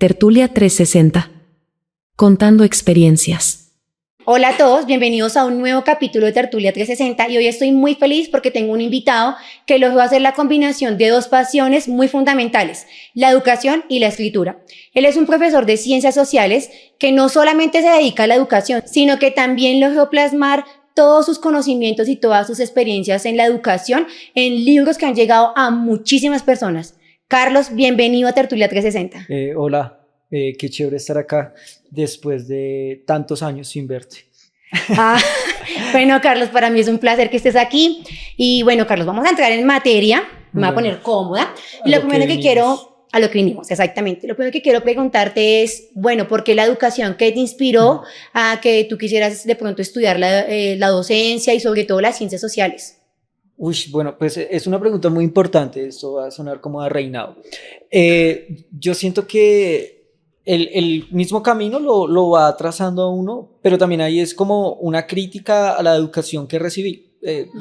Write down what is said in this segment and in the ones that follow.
Tertulia 360. Contando experiencias. Hola a todos, bienvenidos a un nuevo capítulo de Tertulia 360 y hoy estoy muy feliz porque tengo un invitado que logró hacer la combinación de dos pasiones muy fundamentales, la educación y la escritura. Él es un profesor de ciencias sociales que no solamente se dedica a la educación, sino que también logró plasmar todos sus conocimientos y todas sus experiencias en la educación en libros que han llegado a muchísimas personas. Carlos, bienvenido a Tertulia 360. Hola, qué chévere estar acá después de tantos años sin verte. Bueno, Carlos, para mí es un placer que estés aquí. Y bueno, Carlos, vamos a entrar en materia. Me voy a poner cómoda. Y lo primero que quiero, a lo que vinimos, exactamente. Lo primero que quiero preguntarte es, bueno, ¿por qué la educación? ¿Qué te inspiró a que tú quisieras de pronto estudiar la docencia y sobre todo las ciencias sociales? Uy, bueno, pues es una pregunta muy importante, esto va a sonar como a reinado. Yo siento que el mismo camino lo va trazando a uno, pero también ahí es como una crítica a la educación que recibí.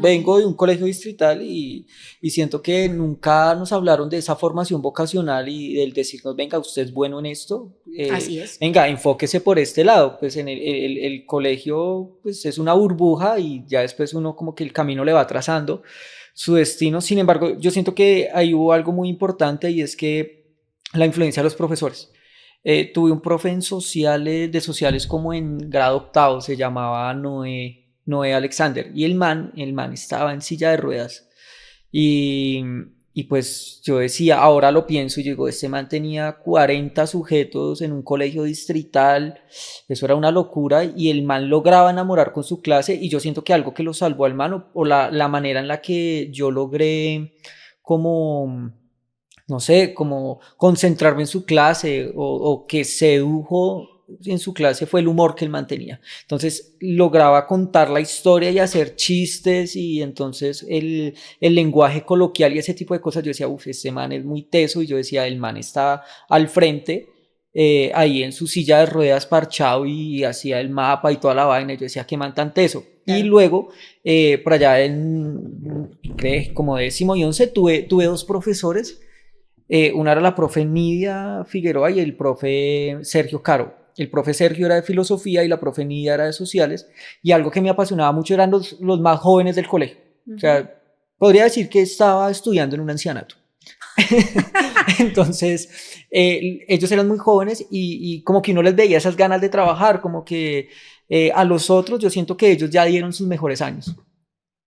Vengo de un colegio distrital y siento que nunca nos hablaron de esa formación vocacional y del decirnos, venga, usted es bueno en esto, Así es. venga, enfóquese por este lado. Pues en el colegio pues es una burbuja y ya después uno como que el camino le va trazando su destino. Sin embargo, yo siento que ahí hubo algo muy importante y es que la influencia de los profesores. Tuve un profe en sociales, de sociales como en grado octavo, se llamaba Noé Alexander, y el man estaba en silla de ruedas y, y pues yo decía, ahora lo pienso y digo, este man tenía 40 sujetos en un colegio distrital, eso era una locura y el man lograba enamorar con su clase y yo siento que algo que lo salvó al man o la manera en la que yo logré como no sé, como concentrarme en su clase o que sedujo en su clase fue el humor que él mantenía. Entonces lograba contar la historia y hacer chistes y entonces el lenguaje coloquial y ese tipo de cosas, yo decía, uff, este man es muy teso y yo decía, el man está al frente. Ahí en su silla de ruedas parchado y hacía el mapa y toda la vaina, y yo decía, qué man tan teso. Claro. Y luego, por allá como 10º y 11, tuve dos profesores. Una era la profe Nidia Figueroa y el profe Sergio Caro. El profe Sergio era de filosofía y la profe Nidia era de sociales. Y algo que me apasionaba mucho eran los más jóvenes del colegio. O sea, podría decir que estaba estudiando en un ancianato. Entonces, ellos eran muy jóvenes y como que uno les veía esas ganas de trabajar, como que a los otros yo siento que ellos ya dieron sus mejores años.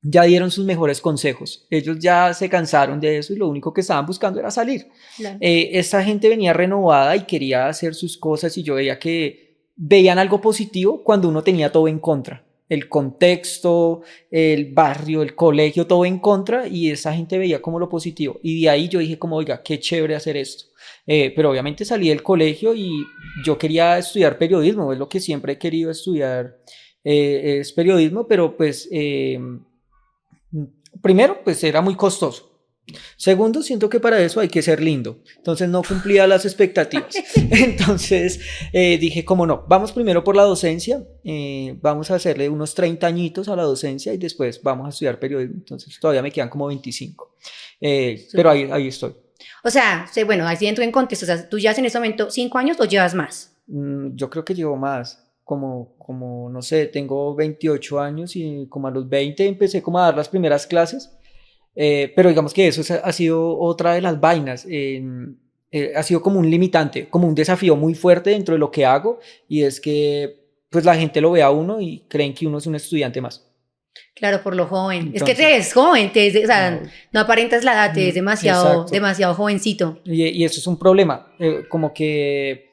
Ya dieron sus mejores consejos, ellos ya se cansaron de eso y lo único que estaban buscando era salir. Claro. Esta gente venía renovada y quería hacer sus cosas y yo veía que veían algo positivo cuando uno tenía todo en contra. El contexto, el barrio, el colegio, todo en contra y esa gente veía como lo positivo. Y de ahí yo dije como, oiga, qué chévere hacer esto. Pero obviamente salí del colegio y yo quería estudiar periodismo, es lo que siempre he querido estudiar, es periodismo, pero pues... primero, pues era muy costoso. Segundo, siento que para eso hay que ser lindo. Entonces no cumplía las expectativas. Entonces dije, como no, vamos primero por la docencia, vamos a hacerle unos 30 añitos a la docencia y después vamos a estudiar periodismo. Entonces todavía me quedan como 25. Pero ahí estoy. O sea, bueno, así entro en contexto. O sea, ¿tú llevas en este momento 5 años o llevas más? Yo creo que llevo más. Como, no sé, tengo 28 años y como a los 20 empecé como a dar las primeras clases, pero digamos que eso ha sido otra de las vainas, ha sido como un limitante, como un desafío muy fuerte dentro de lo que hago y es que pues la gente lo ve a uno y creen que uno es un estudiante más. Claro, por lo joven. Entonces, es que te ves joven, o sea, no aparentas la edad, te ves demasiado jovencito. Y eso es un problema, como que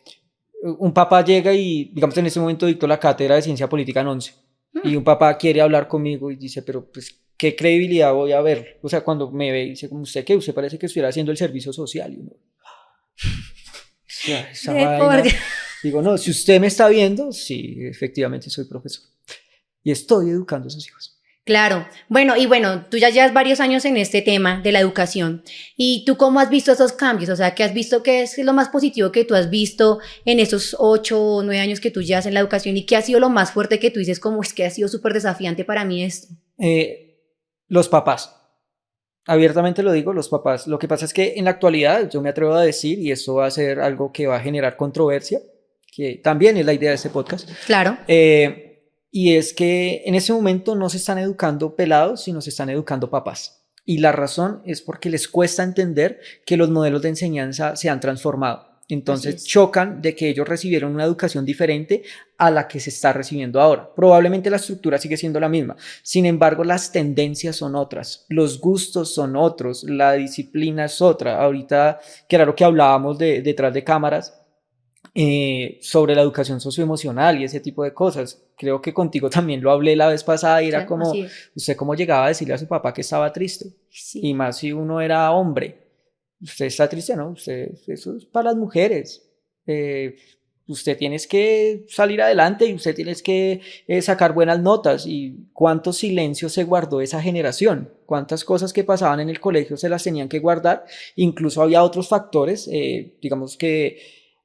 un papá llega y, digamos, en ese momento dictó la cátedra de ciencia política en 11 y un papá quiere hablar conmigo y dice, pero pues, ¿qué credibilidad voy a ver? O sea, cuando me ve y dice, como usted, ¿qué? Usted parece que estuviera haciendo el servicio social. Y uno, o sea, esa vaina. Digo, no, si usted me está viendo, sí, efectivamente soy profesor y estoy educando a sus hijos. Claro. Bueno, tú ya llevas varios años en este tema de la educación. ¿Y tú cómo has visto esos cambios? O sea, ¿qué has visto que es lo más positivo que tú has visto en esos 8 o 9 años que tú llevas en la educación? ¿Y qué ha sido lo más fuerte que tú dices como es que ha sido súper desafiante para mí esto? Los papás. Abiertamente lo digo, los papás. Lo que pasa es que en la actualidad yo me atrevo a decir, y esto va a ser algo que va a generar controversia, que también es la idea de este podcast, Claro. y es que en ese momento no se están educando pelados, sino se están educando papás. Y la razón es porque les cuesta entender que los modelos de enseñanza se han transformado. Entonces chocan de que ellos recibieron una educación diferente a la que se está recibiendo ahora. Probablemente la estructura sigue siendo la misma. Sin embargo, las tendencias son otras, los gustos son otros, la disciplina es otra. Ahorita, que era lo que hablábamos detrás de cámaras, sobre la educación socioemocional y ese tipo de cosas. Creo que contigo también lo hablé la vez pasada y era como, usted cómo llegaba a decirle a su papá que estaba triste. Sí. Y más si uno era hombre. Usted está triste, ¿no? Usted, eso es para las mujeres. Usted tienes que salir adelante y usted tienes que sacar buenas notas. Y cuánto silencio se guardó esa generación, cuántas cosas que pasaban en el colegio se las tenían que guardar. Incluso había otros factores, digamos que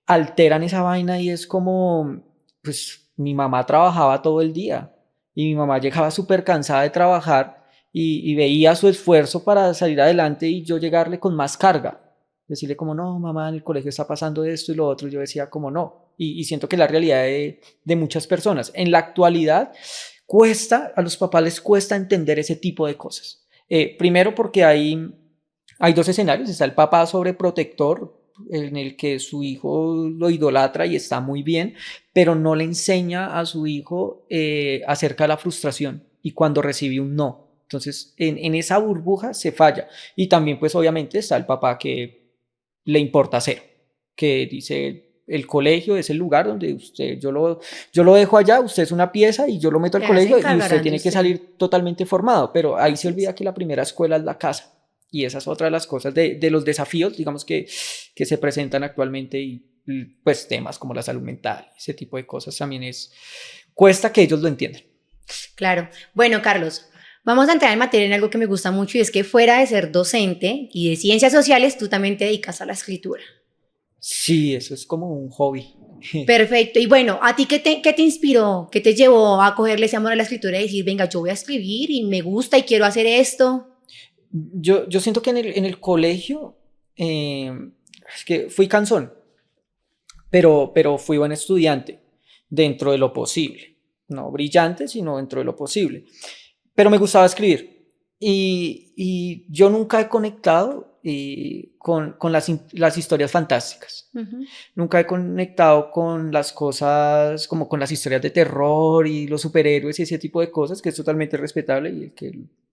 alteran esa vaina y es como, pues mi mamá trabajaba todo el día y mi mamá llegaba súper cansada de trabajar y veía su esfuerzo para salir adelante y yo llegarle con más carga. Decirle como, no, mamá, en el colegio está pasando esto y lo otro. Yo decía como, no. Y siento que es la realidad de muchas personas. En la actualidad, a los papás les cuesta entender ese tipo de cosas. Primero porque hay dos escenarios. Está el papá sobreprotector, en el que su hijo lo idolatra y está muy bien, pero no le enseña a su hijo acerca de la frustración y cuando recibe un no. Entonces, en esa burbuja se falla. Y también, pues, obviamente está el papá que le importa cero, que dice, el colegio es el lugar donde yo lo dejo allá, usted es una pieza y yo lo meto al colegio y usted tiene que salir totalmente formado, pero ahí se olvida que la primera escuela es la casa. Y esa es otra de las cosas de los desafíos, digamos, que se presentan actualmente y pues temas como la salud mental, ese tipo de cosas también cuesta que ellos lo entiendan. Claro. Bueno, Carlos, vamos a entrar en materia en algo que me gusta mucho y es que fuera de ser docente y de ciencias sociales, tú también te dedicas a la escritura. Sí, eso es como un hobby. Perfecto. Y bueno, ¿a ti qué te inspiró? ¿Qué te llevó a cogerle ese amor a la escritura y decir, venga, yo voy a escribir y me gusta y quiero hacer esto? Yo siento que en el colegio es que fui cansón, pero fui buen estudiante dentro de lo posible. No brillante, sino dentro de lo posible. Pero me gustaba escribir. Y yo nunca he conectado con las historias fantásticas. Nunca he conectado con las cosas, como con las historias de terror y los superhéroes y ese tipo de cosas, que es totalmente respetable y el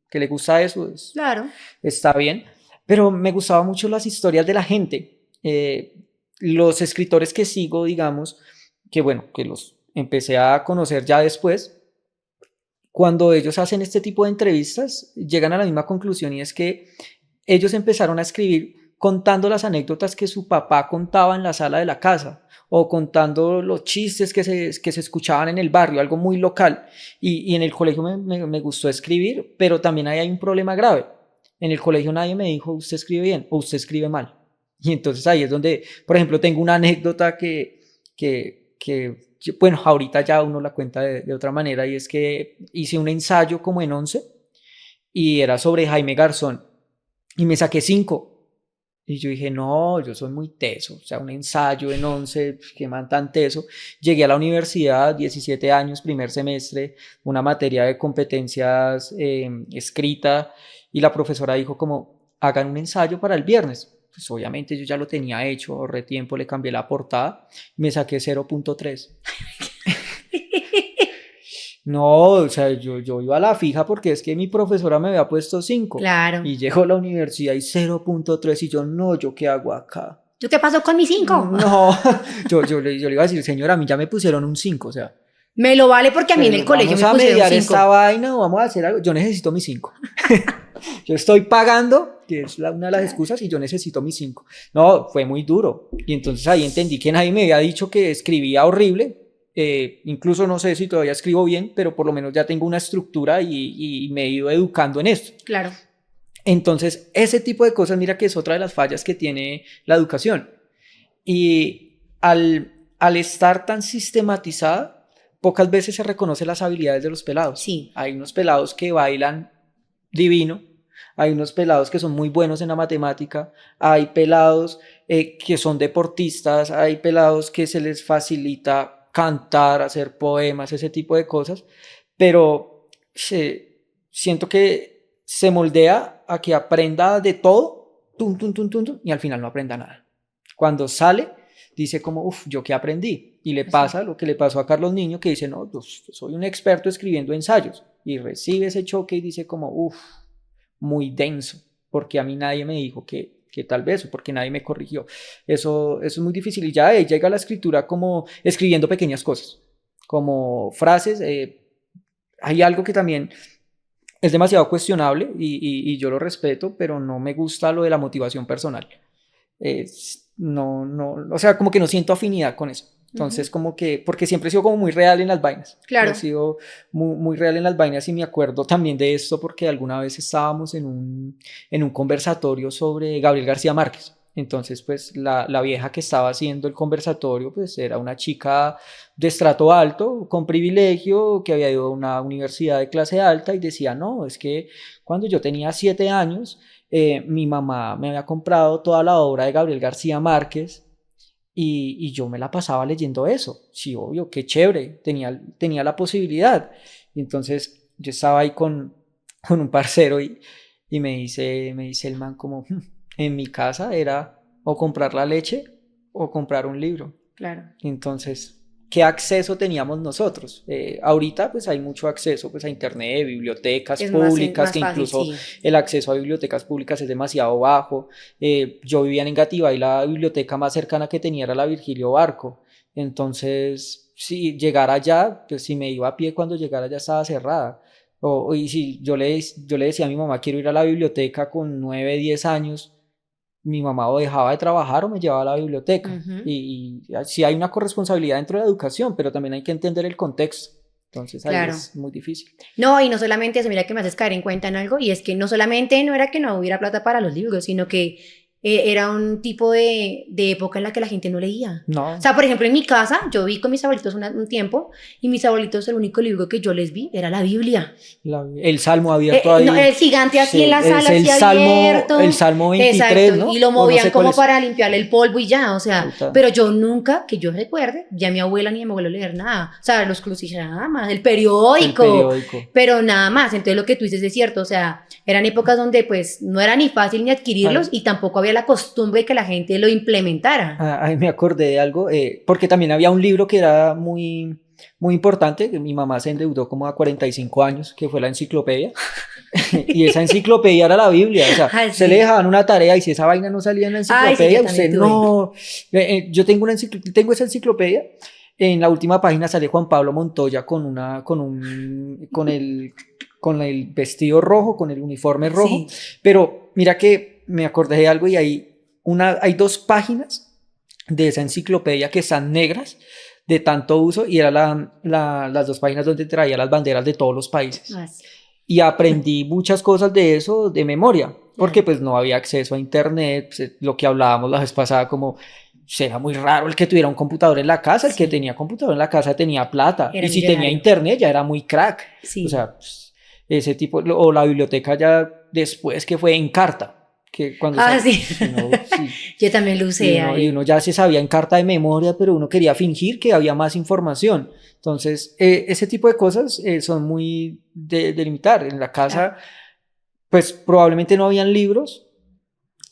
que le gusta eso Claro. está bien. Pero me gustaban mucho las historias de la gente. Los escritores que sigo, digamos, que bueno, que los empecé a conocer ya después, cuando ellos hacen este tipo de entrevistas, llegan a la misma conclusión y es que ellos empezaron a escribir contando las anécdotas que su papá contaba en la sala de la casa o contando los chistes que se escuchaban en el barrio, algo muy local. Y en el colegio me gustó escribir, pero también ahí hay un problema grave. En el colegio nadie me dijo, usted escribe bien o usted escribe mal. Y entonces ahí es donde, por ejemplo, tengo una anécdota bueno, ahorita ya uno la cuenta de otra manera, y es que hice un ensayo como en 11 y era sobre Jaime Garzón y me saqué 5. Y yo dije, no, yo soy muy teso, o sea, un ensayo en 11, qué man tan teso. Llegué a la universidad, 17 años, primer semestre, una materia de competencias escrita, y la profesora dijo como, hagan un ensayo para el viernes. Pues obviamente yo ya lo tenía hecho, ahorré tiempo, le cambié la portada, me saqué 0.3. No, o sea, yo iba a la fija porque es que mi profesora me había puesto 5. Claro. Y llego a la universidad y 0.3 y yo, no, ¿yo qué hago acá? ¿Yo qué pasó con mi 5? No, yo le iba a decir, señora, a mí ya me pusieron un 5, o sea. Me lo vale porque a mí en el colegio me pusieron 5. ¿Vamos a mediar esta vaina o vamos a hacer algo? Yo necesito mi 5. Yo estoy pagando, que es una de las excusas, y yo necesito mi 5. No, fue muy duro. Y entonces ahí entendí que nadie me había dicho que escribía horrible. Incluso no sé si todavía escribo bien, pero por lo menos ya tengo una estructura y me he ido educando en esto. Claro. Entonces, ese tipo de cosas, mira que es otra de las fallas que tiene la educación. Y al estar tan sistematizada, pocas veces se reconoce las habilidades de los pelados. Sí. Hay unos pelados que bailan divino, Hay unos pelados que son muy buenos en la matemática, hay pelados que son deportistas, hay pelados que se les facilita cantar, hacer poemas, ese tipo de cosas, pero siento que se moldea a que aprenda de todo, tum, tum, tum, tum, tum, y al final no aprenda nada. Cuando sale, dice como, uff, ¿yo qué aprendí? Y le pasa lo que le pasó a Carlos Niño, que dice, no, pues soy un experto escribiendo ensayos, y recibe ese choque y dice como, uff, muy denso, porque a mí nadie me dijo que tal vez, o porque nadie me corrigió. Eso es muy difícil, y ya llega a la escritura como escribiendo pequeñas cosas, como frases. Hay algo que también es demasiado cuestionable, y yo lo respeto, pero no me gusta lo de la motivación personal. No, o sea, como que no siento afinidad con eso. Entonces, como que, porque siempre he sido como muy real en las vainas. Claro. He sido muy real en las vainas, y me acuerdo también de esto porque alguna vez estábamos en un conversatorio sobre Gabriel García Márquez. Entonces, pues la vieja que estaba haciendo el conversatorio, pues era una chica de estrato alto, con privilegio, que había ido a una universidad de clase alta, y decía, no, es que cuando yo tenía 7 años, mi mamá me había comprado toda la obra de Gabriel García Márquez, y yo me la pasaba leyendo eso. Sí, obvio, qué chévere, tenía la posibilidad. Y entonces yo estaba ahí con un parcero, y me dice el man como, en mi casa era o comprar la leche o comprar un libro. Claro. Entonces, ¿qué acceso teníamos nosotros? Ahorita pues hay mucho acceso pues a internet, bibliotecas Es públicas, más que fácil, incluso sí. el acceso a bibliotecas públicas es demasiado bajo. Yo vivía en Engativá, y la biblioteca más cercana que tenía era la Virgilio Barco. Entonces, si llegara allá, pues si me iba a pie, cuando llegara ya estaba cerrada. Y si yo le decía a mi mamá, quiero ir a la biblioteca con 9, 10 años, mi mamá o dejaba de trabajar o me llevaba a la biblioteca. Ujú. Y sí hay una corresponsabilidad dentro de la educación, pero también hay que entender el contexto. Entonces ahí Claro. es muy difícil. No, y no solamente eso, mira que me haces caer en cuenta en algo, y es que no solamente no era que no hubiera plata para los libros, sino que era un tipo de época en la que la gente no leía. No, O sea, por ejemplo, en mi casa, yo vi con mis abuelitos un tiempo, y mis abuelitos, el único libro que yo les vi era la Biblia. el salmo abierto ahí. No, el gigante así Sí, en la es sala, así abierto. el salmo 23, Exacto, ¿no? y lo O no movían sé cuál como es. para limpiarle el polvo y ya, o sea, Puta. pero yo nunca, que yo recuerde, ya mi abuela ni mi abuelo leer nada, o sea, los crucis nada más, el periódico, pero nada más. Entonces lo que tú dices es cierto, o sea, eran épocas donde pues no era ni fácil ni adquirirlos, y tampoco había la costumbre de que la gente lo implementara. Ahí me acordé de algo, porque también había un libro que era muy, muy importante, que mi mamá se endeudó como a 45 años, que fue la enciclopedia. Y esa enciclopedia era la Biblia. O sea, Ay, se sí. le dejaban una tarea, y si esa vaina no salía en la Ay, sí, enciclopedia, yo usted también tuve. no. Yo tengo esa enciclopedia. En la última página sale Juan Pablo Montoya con el vestido rojo, con el uniforme rojo. Sí. Pero mira que me acordé de algo, y hay 2 páginas de esa enciclopedia que están negras de tanto uso, y eran las 2 páginas donde traía las banderas de todos los países. Así. Y aprendí muchas cosas de eso de memoria, porque pues no había acceso a internet, pues, lo que hablábamos la vez pasada, como era muy raro el que tuviera un computador en la casa. El que tenía computador en la casa tenía plata, Era y si millonario. tenía internet ya era muy crack. Sí. O sea, pues, ese tipo, o la biblioteca ya después, que fue en carta, que cuando Sí. Yo también lo usé y uno ya se sabía en carta de memoria, pero uno quería fingir que había más información. Entonces, ese tipo de cosas son muy de limitar. En la casa, pues probablemente no habían libros,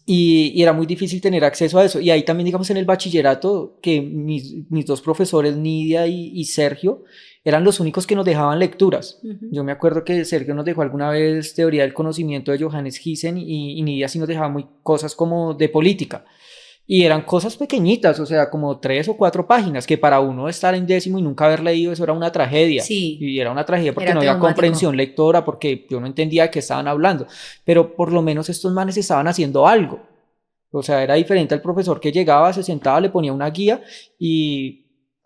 y era muy difícil tener acceso a eso. Y ahí también, digamos, en el bachillerato, que mis 2 profesores, Nidia y Sergio, eran los únicos que nos dejaban lecturas. Yo me acuerdo que Sergio nos dejó alguna vez Teoría del Conocimiento de Johannes Giesen, y Nidia sí nos dejaba muy cosas como de política. Y eran cosas pequeñitas, o sea, como 3 o 4 páginas, que para uno estar en décimo y nunca haber leído eso era una tragedia. Sí. Y era una tragedia porque Era no había traumático. comprensión lectora, porque yo no entendía de qué estaban hablando. Pero por lo menos estos manes estaban haciendo algo. O sea, era diferente al profesor que llegaba, se sentaba, le ponía una guía, y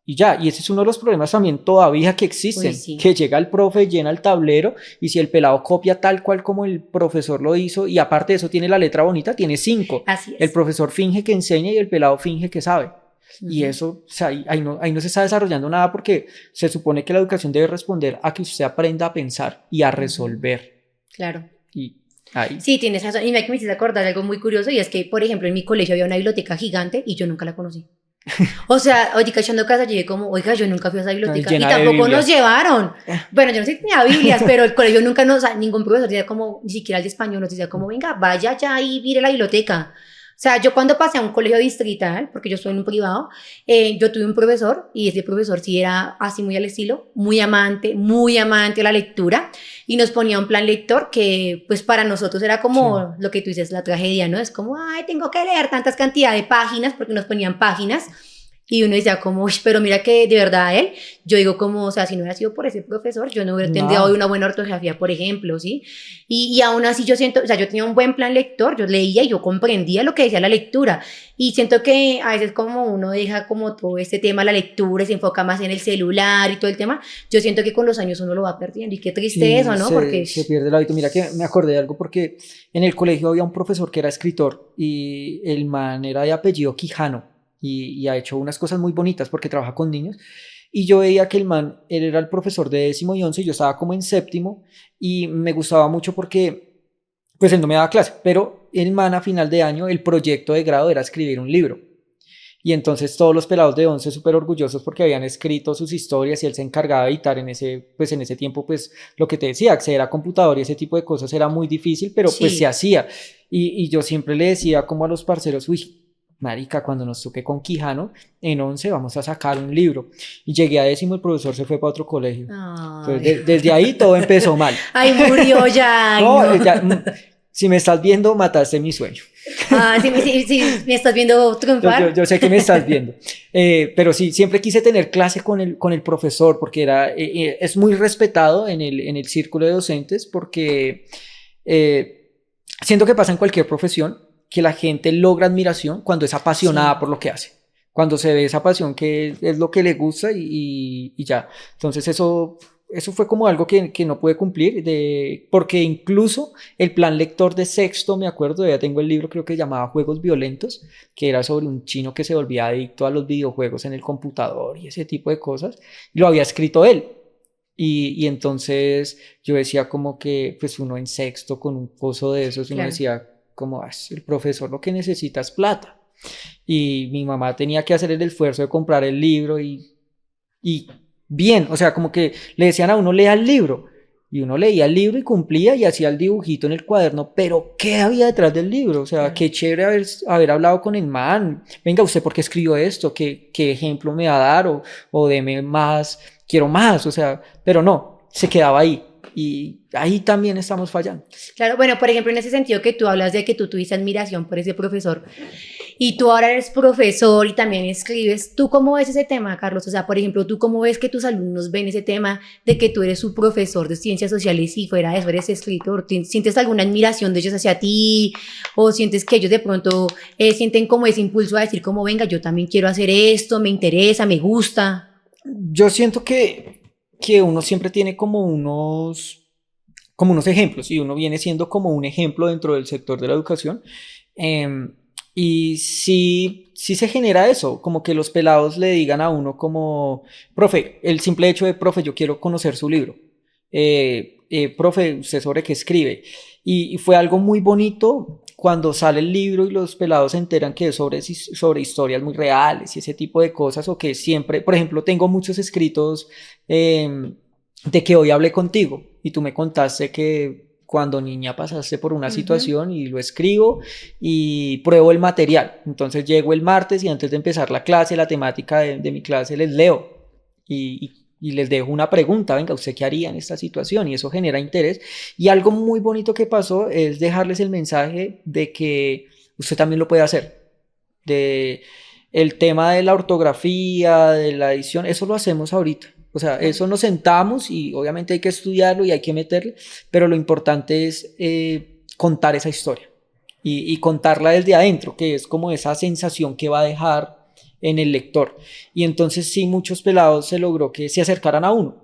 ya. Y ese es uno de los problemas también todavía que existen. Uy, sí. Que llega el profe, llena el tablero, y si el pelado copia tal cual como el profesor lo hizo, y aparte de eso tiene la letra bonita, tiene 5. Así es. El profesor finge que enseña y el pelado finge que sabe. Y eso, o sea, ahí no se está desarrollando nada, porque se supone que la educación debe responder a que usted aprenda a pensar y a resolver. Claro. Y Ahí. Sí, tienes razón. Y me hiciste acordar de algo muy curioso y es que, por ejemplo, en mi colegio había una biblioteca gigante y yo nunca la conocí. O sea, ahorita echando casa llegué como, oiga, yo nunca fui a esa biblioteca y Llena de tampoco nos Biblias. llevaron. Bueno, yo no sé si tenía Biblias, pero el colegio nunca nos, o sea, ningún profesor decía como, ni siquiera el de español nos decía como, venga, vaya ya y mire la biblioteca. O sea, yo cuando pasé a un colegio distrital, porque yo estoy en un privado, yo tuve un profesor y ese profesor sí era así muy al estilo, muy amante a la lectura y nos ponía un plan lector que pues para nosotros era como Sí. lo que tú dices, la tragedia, ¿no? Es como, ay, tengo que leer tantas cantidades de páginas porque nos ponían páginas y uno decía como, uy, pero mira que de verdad él, yo digo como, o sea, si no hubiera sido por ese profesor, yo no hubiera tendría hoy No. una buena ortografía, por ejemplo, ¿sí? Y aún así yo siento, o sea, yo tenía un buen plan lector, yo leía y yo comprendía lo que decía la lectura. Y siento que a veces como uno deja como todo este tema, la lectura, y se enfoca más en el celular y todo el tema, yo siento que con los años uno lo va perdiendo. Y qué triste Sí, eso, ¿no? Porque... se pierde el hábito. Mira que me acordé de algo porque en el colegio había un profesor que era escritor y el man era de apellido Quijano y ha hecho unas cosas muy bonitas porque trabaja con niños. Y yo veía que el man, él era el profesor de 10º y 11, yo estaba como en 7º y me gustaba mucho porque, pues él no me daba clase, pero el man a final de año, el proyecto de grado era escribir un libro. Y entonces todos los pelados de 11 súper orgullosos porque habían escrito sus historias y él se encargaba de editar pues en ese tiempo, pues lo que te decía, acceder a computador y ese tipo de cosas era muy difícil, pero pues se Sí. hacía. Y yo siempre le decía como a los parceros, uy, marica, cuando nos toque con Quijano, en 11 vamos a sacar un libro. Y llegué a 10º, el profesor se fue para otro colegio. Entonces Ay, desde ahí todo empezó mal. ay murió ya, ay, No, no. si me estás viendo, mataste mi sueño. Ah, sí, sí, sí, me estás viendo triunfar. Yo sé que me estás viendo, pero sí, siempre quise tener clase con el profesor porque es muy respetado en el círculo de docentes porque eh, siento que pasa en cualquier profesión que la gente logra admiración cuando es apasionada Sí. por lo que hace, cuando se ve esa pasión que es lo que le gusta y ya. Entonces eso fue como algo que no pude cumplir, porque incluso el plan lector de 6º, me acuerdo, ya tengo el libro, creo que se llamaba Juegos Violentos, que era sobre un chino que se volvía adicto a los videojuegos en el computador y ese tipo de cosas, y lo había escrito él. Y entonces yo decía como que, pues uno en 6º con un coso de esos, uno Claro. decía como, el profesor lo que necesita es plata. Y mi mamá tenía que hacer el esfuerzo de comprar el libro y bien, o sea, como que le decían a uno, lea el libro. Y uno leía el libro y cumplía y hacía el dibujito en el cuaderno, pero ¿qué había detrás del libro? O sea, Claro. qué chévere haber hablado con el man. Venga, ¿usted por qué escribió esto? ¿Qué ejemplo me va a dar? O deme más, quiero más, o sea, pero no, se quedaba ahí. Y ahí también estamos fallando. Claro, bueno, por ejemplo, en ese sentido que tú hablas de que tú tuviste admiración por ese profesor y tú ahora eres profesor y también escribes, ¿tú cómo ves ese tema, Carlos? O sea, por ejemplo, ¿tú cómo ves que tus alumnos ven ese tema de que tú eres su profesor de ciencias sociales y fuera de eso eres escritor? ¿Sientes alguna admiración de ellos hacia ti? ¿O sientes que ellos de pronto sienten como ese impulso a decir como, venga, yo también quiero hacer esto, me interesa, me gusta? Yo siento que uno siempre tiene como unos ejemplos y uno viene siendo como un ejemplo dentro del sector de la educación. Eh, y sí se genera eso, como que los pelados le digan a uno como, profe, el simple hecho de, profe, yo quiero conocer su libro. Profe, ¿usted sobre qué escribe? Y fue algo muy bonito cuando sale el libro y los pelados se enteran que es sobre historias muy reales y ese tipo de cosas, o que siempre, por ejemplo, tengo muchos escritos de que hoy hablé contigo y tú me contaste que cuando niña pasaste por una Ujú. situación y lo escribo y pruebo el material. Entonces llego el martes y antes de empezar la clase, la temática de mi clase, les leo y les dejo una pregunta, venga, ¿usted qué haría en esta situación? Y eso genera interés. Y algo muy bonito que pasó es dejarles el mensaje de que usted también lo puede hacer. De el tema de la ortografía, de la edición, eso lo hacemos ahorita. O sea, Claro. eso nos sentamos y obviamente hay que estudiarlo y hay que meterle, pero lo importante es contar esa historia y contarla desde adentro, que es como esa sensación que va a dejar en el lector. Y entonces sí, muchos pelados se logró que se acercaran a uno.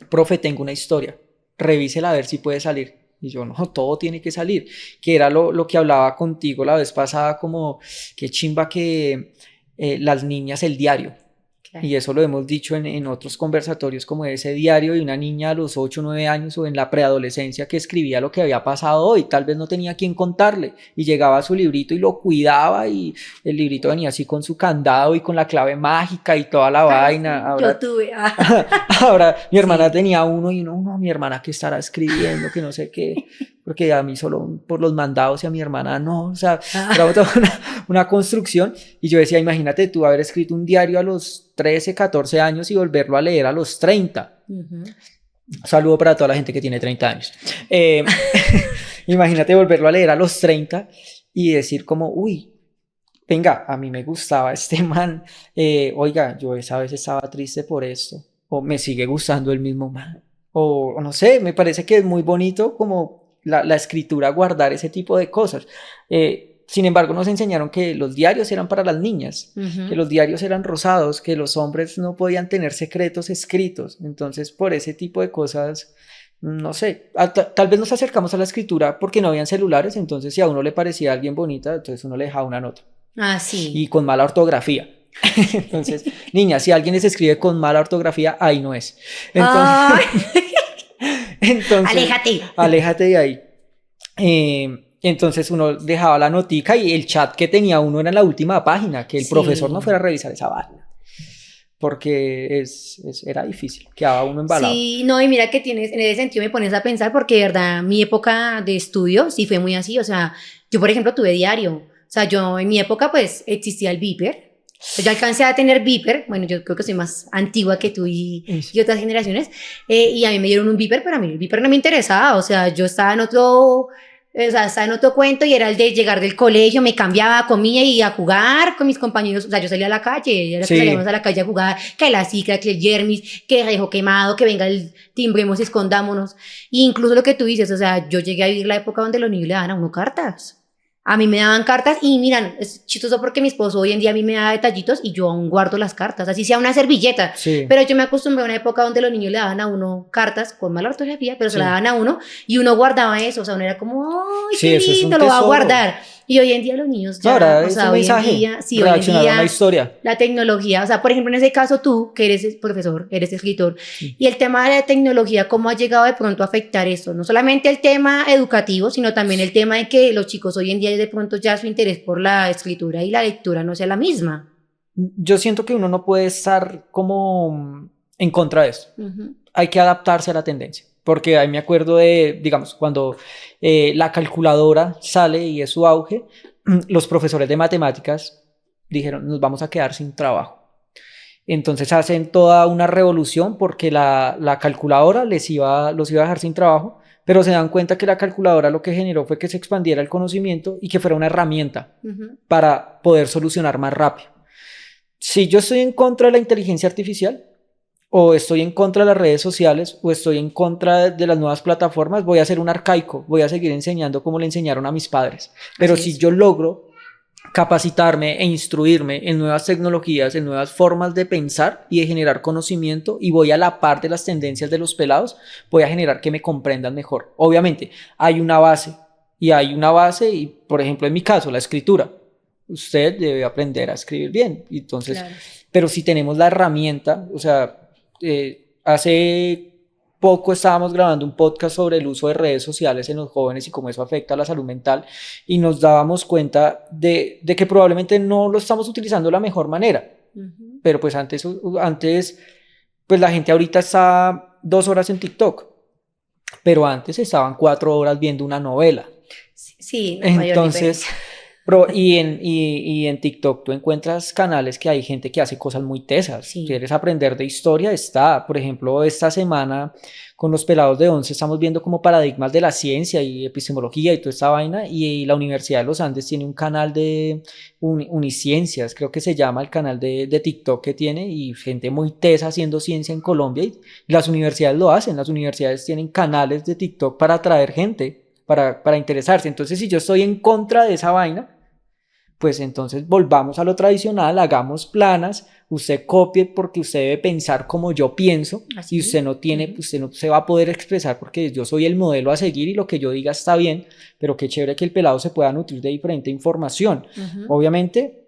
Profe, tengo una historia, revísela a ver si puede salir. Y yo, no, todo tiene que salir, que era lo que hablaba contigo la vez pasada, como qué chimba que las niñas el diario. Y eso lo hemos dicho en otros conversatorios, como ese diario de una niña a los 8 o 9 años o en la preadolescencia que escribía lo que había pasado hoy, tal vez no tenía quien contarle y llegaba a su librito y lo cuidaba y el librito venía así con su candado y con la clave mágica y toda la vaina. Ahora, yo tuve. ahora mi hermana Sí. tenía uno y uno, no, mi hermana que estará escribiendo, que no sé qué, porque a mí solo por los mandados y a mi hermana no, o sea, era toda una construcción. Y yo decía, imagínate tú haber escrito un diario a los 13, 14 años y volverlo a leer a los 30. Ujú. Saludo para toda la gente que tiene 30 años. Imagínate volverlo a leer a los 30 y decir como, uy, venga, a mí me gustaba este man, oiga, yo esa vez estaba triste por esto, o me sigue gustando el mismo man, o no sé, me parece que es muy bonito como la escritura guardar ese tipo de cosas. Sin embargo, nos enseñaron que los diarios eran para las niñas, que los diarios eran rosados, que los hombres no podían tener secretos escritos. Entonces, por ese tipo de cosas, no sé, tal vez nos acercamos a la escritura porque no habían celulares, entonces si a uno le parecía a alguien bonita, entonces uno le dejaba una nota. Sí. Y con mala ortografía. Entonces, niña, si alguien les escribe con mala ortografía, ahí no es. Entonces, aléjate de ahí. Entonces uno dejaba la notica y el chat que tenía uno era en la última página, que el profesor no fuera a revisar esa vaina, porque era difícil, quedaba uno embalado. Sí, no, y mira que tienes, en ese sentido me pones a pensar, porque de verdad mi época de estudio sí fue muy así, o sea, yo por ejemplo tuve diario, o sea, yo en mi época pues existía el Viper. Yo alcancé a tener Viper, bueno, yo creo que soy más antigua que tú y otras generaciones, y a mí me dieron un Viper, pero a mí el Viper no me interesaba, o sea, yo estaba en otro cuento y era el de llegar del colegio, me cambiaba, comía y a jugar con mis compañeros, o sea, yo salía a la calle, era que salíamos a la calle a jugar, que la cicla, que el Jermis, que el rejo quemado, que venga el timbremos y escondámonos, e incluso lo que tú dices, o sea, yo llegué a vivir la época donde los niños le daban a uno cartas. A mí me daban cartas y miran, es chistoso porque mi esposo hoy en día a mí me da detallitos y yo aún guardo las cartas, así sea una servilleta. Sí. Pero yo me acostumbré a una época donde los niños le daban a uno cartas con mala ortografía, pero se la daban a uno y uno guardaba eso, o sea, uno era como, ¡ay, qué lindo, lo va a guardar! Y hoy en día los niños ya, ahora, o sea, hoy en día, reaccionar a una historia. La tecnología, o sea, por ejemplo, en ese caso tú, que eres profesor, eres escritor, y el tema de la tecnología, ¿cómo ha llegado de pronto a afectar esto? No solamente el tema educativo, sino también el tema de que los chicos hoy en día de pronto ya su interés por la escritura y la lectura no sea la misma. Yo siento que uno no puede estar como en contra de esto. Hay que adaptarse a la tendencia. Porque ahí me acuerdo de, digamos, cuando la calculadora sale y es su auge, los profesores de matemáticas dijeron, nos vamos a quedar sin trabajo. Entonces hacen toda una revolución porque la calculadora los iba a dejar sin trabajo, pero se dan cuenta que la calculadora lo que generó fue que se expandiera el conocimiento y que fuera una herramienta para poder solucionar más rápido. Si yo estoy en contra de la inteligencia artificial, o estoy en contra de las redes sociales, o estoy en contra de las nuevas plataformas, voy a ser un arcaico, voy a seguir enseñando como le enseñaron a mis padres. Pero si yo logro capacitarme e instruirme en nuevas tecnologías, en nuevas formas de pensar y de generar conocimiento, y voy a la par de las tendencias de los pelados, voy a generar que me comprendan mejor. Obviamente, hay una base, y por ejemplo, en mi caso, la escritura. Usted debe aprender a escribir bien. Entonces, claro. Pero si tenemos la herramienta, o sea, hace poco estábamos grabando un podcast sobre el uso de redes sociales en los jóvenes y cómo eso afecta a la salud mental, y nos dábamos cuenta de que probablemente no lo estamos utilizando de la mejor manera. Pero pues antes pues la gente ahorita está 2 horas en TikTok, pero antes estaban 4 horas viendo una novela. Sí, entonces, y en TikTok tú encuentras canales que hay gente que hace cosas muy tesas. Si quieres aprender de historia, por ejemplo, esta semana con los pelados de 11 estamos viendo como paradigmas de la ciencia y epistemología y toda esta vaina, y la Universidad de los Andes tiene un canal de Uniciencias, creo que se llama el canal de TikTok que tiene, y gente muy tesa haciendo ciencia en Colombia, y las universidades lo hacen, las universidades tienen canales de TikTok para atraer gente, para interesarse. Entonces, si yo estoy en contra de esa vaina, pues entonces volvamos a lo tradicional, hagamos planas, usted copie porque usted debe pensar como yo pienso. Así y usted no tiene, usted no se va a poder expresar porque yo soy el modelo a seguir y lo que yo diga está bien, pero qué chévere que el pelado se pueda nutrir de diferente información. Obviamente,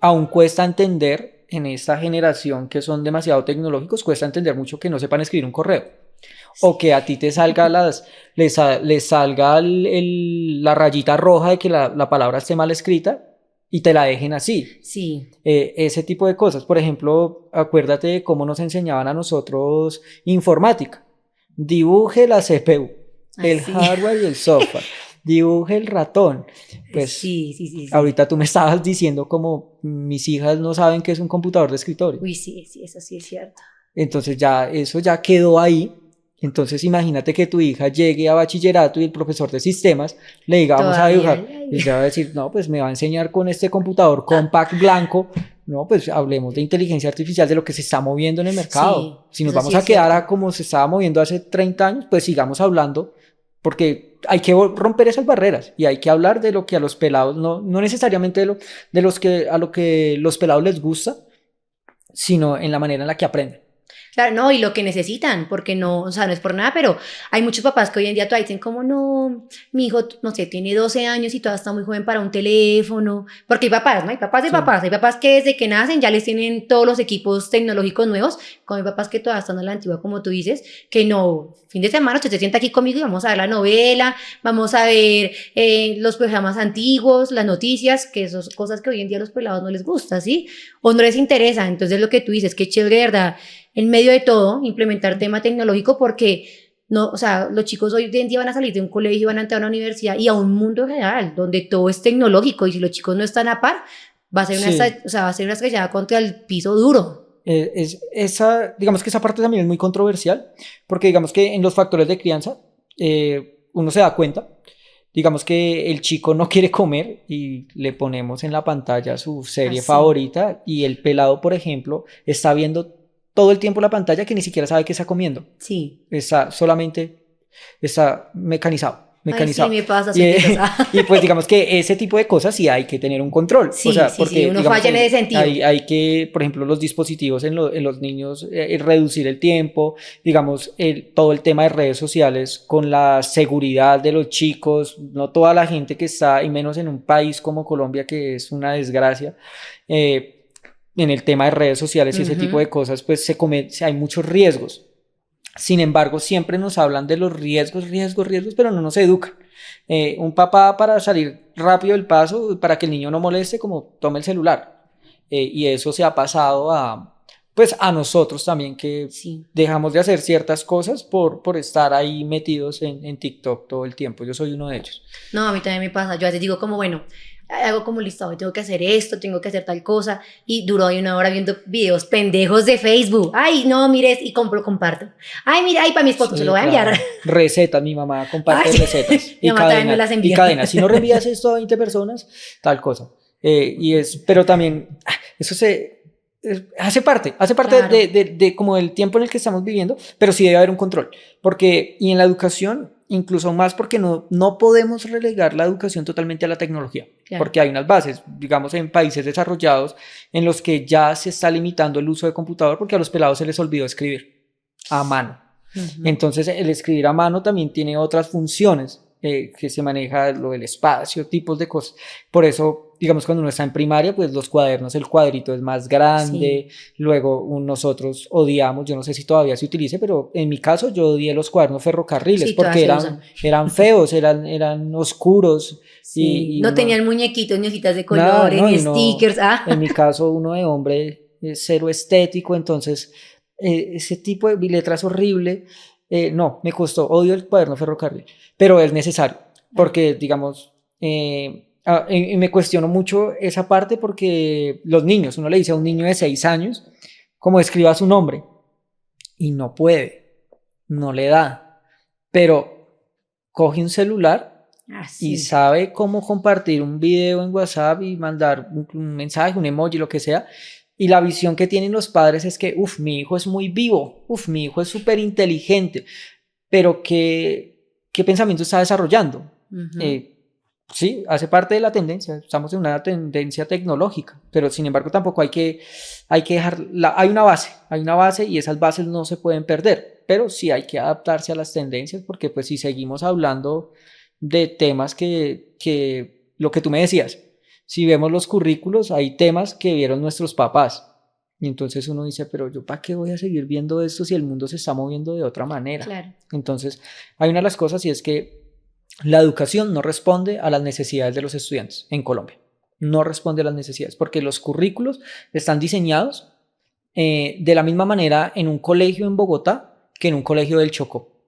aún cuesta entender en esta generación que son demasiado tecnológicos, cuesta entender mucho que no sepan escribir un correo. O que a ti te salga les salga la rayita roja de que la palabra esté mal escrita y te la dejen así. Sí. Ese tipo de cosas. Por ejemplo, acuérdate de cómo nos enseñaban a nosotros informática. Dibuje la CPU, el Así. hardware y el software. Dibuje el ratón. Pues Sí. ahorita tú me estabas diciendo como mis hijas no saben qué es un computador de escritorio. Uy, sí, eso sí es cierto. Entonces ya eso ya quedó ahí. Entonces imagínate que tu hija llegue a bachillerato y el profesor de sistemas le diga vamos a dibujar. Y ella va a decir, no, pues me va a enseñar con este computador compact blanco. No, pues hablemos de inteligencia artificial, de lo que se está moviendo en el mercado. Sí, Si nos eso vamos sí a es quedar cierto. a como se estaba moviendo hace 30 años, pues sigamos hablando, porque hay que romper esas barreras y hay que hablar de lo que a los pelados, no necesariamente de los que a lo que los pelados les gusta, sino en la manera en la que aprenden. Claro, no, y lo que necesitan, porque no, o sea, no es por nada, pero hay muchos papás que hoy en día todavía dicen como, no, mi hijo, no sé, tiene 12 años y todavía está muy joven para un teléfono, porque hay papás, ¿no? Hay papás de Sí. papás, hay papás que desde que nacen ya les tienen todos los equipos tecnológicos nuevos, como hay papás que todavía están a la antigua, como tú dices, que no, fin de semana usted se sienta aquí conmigo y vamos a ver la novela, vamos a ver los programas antiguos, las noticias, que son cosas que hoy en día a los pelados no les gusta, ¿sí? O no les interesa, entonces lo que tú dices, que chévere, de verdad, en medio de todo, implementar tema tecnológico porque no, o sea, los chicos hoy en día van a salir de un colegio y van a entrar a una universidad y a un mundo real donde todo es tecnológico y si los chicos no están a par, va a ser Sí. va a ser una estrellada contra el piso duro. Digamos que esa parte también es muy controversial, porque digamos que en los factores de crianza uno se da cuenta, digamos que el chico no quiere comer y le ponemos en la pantalla su serie Así. favorita y el pelado, por ejemplo, está viendo todo el tiempo la pantalla que ni siquiera sabe qué está comiendo, Sí. está mecanizado. Ay, sí, me pasa, Y, soy de esas. y pues digamos que ese tipo de cosas sí hay que tener un control. Sí, O sea, sí, porque uno digamos, falla en ese sentido. hay que, por ejemplo, los dispositivos en los niños, reducir el tiempo, digamos, todo el tema de redes sociales con la seguridad de los chicos, no toda la gente que está, y menos en un país como Colombia que es una desgracia, en el tema de redes sociales y ese tipo de cosas, pues hay muchos riesgos. Sin embargo, siempre nos hablan de los riesgos, pero no nos educan. Un papá para salir rápido del paso, para que el niño no moleste, como tome el celular. Y eso se ha pasado pues a nosotros también, que Sí. dejamos de hacer ciertas cosas por estar ahí metidos en TikTok todo el tiempo. Yo soy uno de ellos. No, a mí también me pasa. Yo a veces digo como, bueno, hago como listado, tengo que hacer esto, tengo que hacer tal cosa, y duro ahí una hora viendo videos pendejos de Facebook. Ay, no, mires, y comparto. Ay, mira, ay, para mi esposo, Sí, se lo voy a claro. enviar. Recetas, mi mamá comparte Ay, recetas mi y mamá también me las cadenas. envía. Y cadenas. Si no reenvías esto a 20 personas, tal cosa. Pero también eso hace parte Claro. de como el tiempo en el que estamos viviendo, pero sí debe haber un control. Y en la educación, incluso más porque no podemos relegar la educación totalmente a la tecnología, Claro. porque hay unas bases, digamos, en países desarrollados en los que ya se está limitando el uso de computador porque a los pelados se les olvidó escribir a mano. Entonces, el escribir a mano también tiene otras funciones, que se maneja lo del espacio, tipos de cosas. Por eso, digamos, cuando uno está en primaria, pues los cuadernos, el cuadrito es más grande. Sí. Luego, nosotros odiamos, yo no sé si todavía se utilice, pero en mi caso yo odié los cuadernos ferrocarriles, sí, porque eran feos, eran oscuros. Sí. No tenían muñequitos, ni hojitas de colores, ni stickers. En mi caso, uno de hombre es cero estético, entonces ese tipo de letra es horrible. No, me costó, odio el cuaderno ferrocarril, pero es necesario, porque digamos, me cuestiono mucho esa parte porque los niños, uno le dice a un niño de 6 años, como escriba su nombre, y no puede, no le da, pero coge un celular y sabe cómo compartir un video en WhatsApp y mandar un mensaje, un emoji, lo que sea. Y la visión que tienen los padres es que, mi hijo es muy vivo, mi hijo es súper inteligente, pero ¿qué pensamiento está desarrollando? Sí, hace parte de la tendencia, estamos en una tendencia tecnológica, pero sin embargo tampoco hay que dejar, hay una base y esas bases no se pueden perder, pero sí hay que adaptarse a las tendencias, porque pues si seguimos hablando de temas que lo que tú me decías, si vemos los currículos, hay temas que vieron nuestros papás Y entonces uno dice, pero yo ¿para qué voy a seguir viendo esto si el mundo se está moviendo de otra manera? Claro. Entonces, hay una de las cosas y es que la educación no responde a las necesidades de los estudiantes en Colombia. No responde a las necesidades porque los currículos están diseñados de la misma manera en un colegio en Bogotá que en un colegio del Chocó.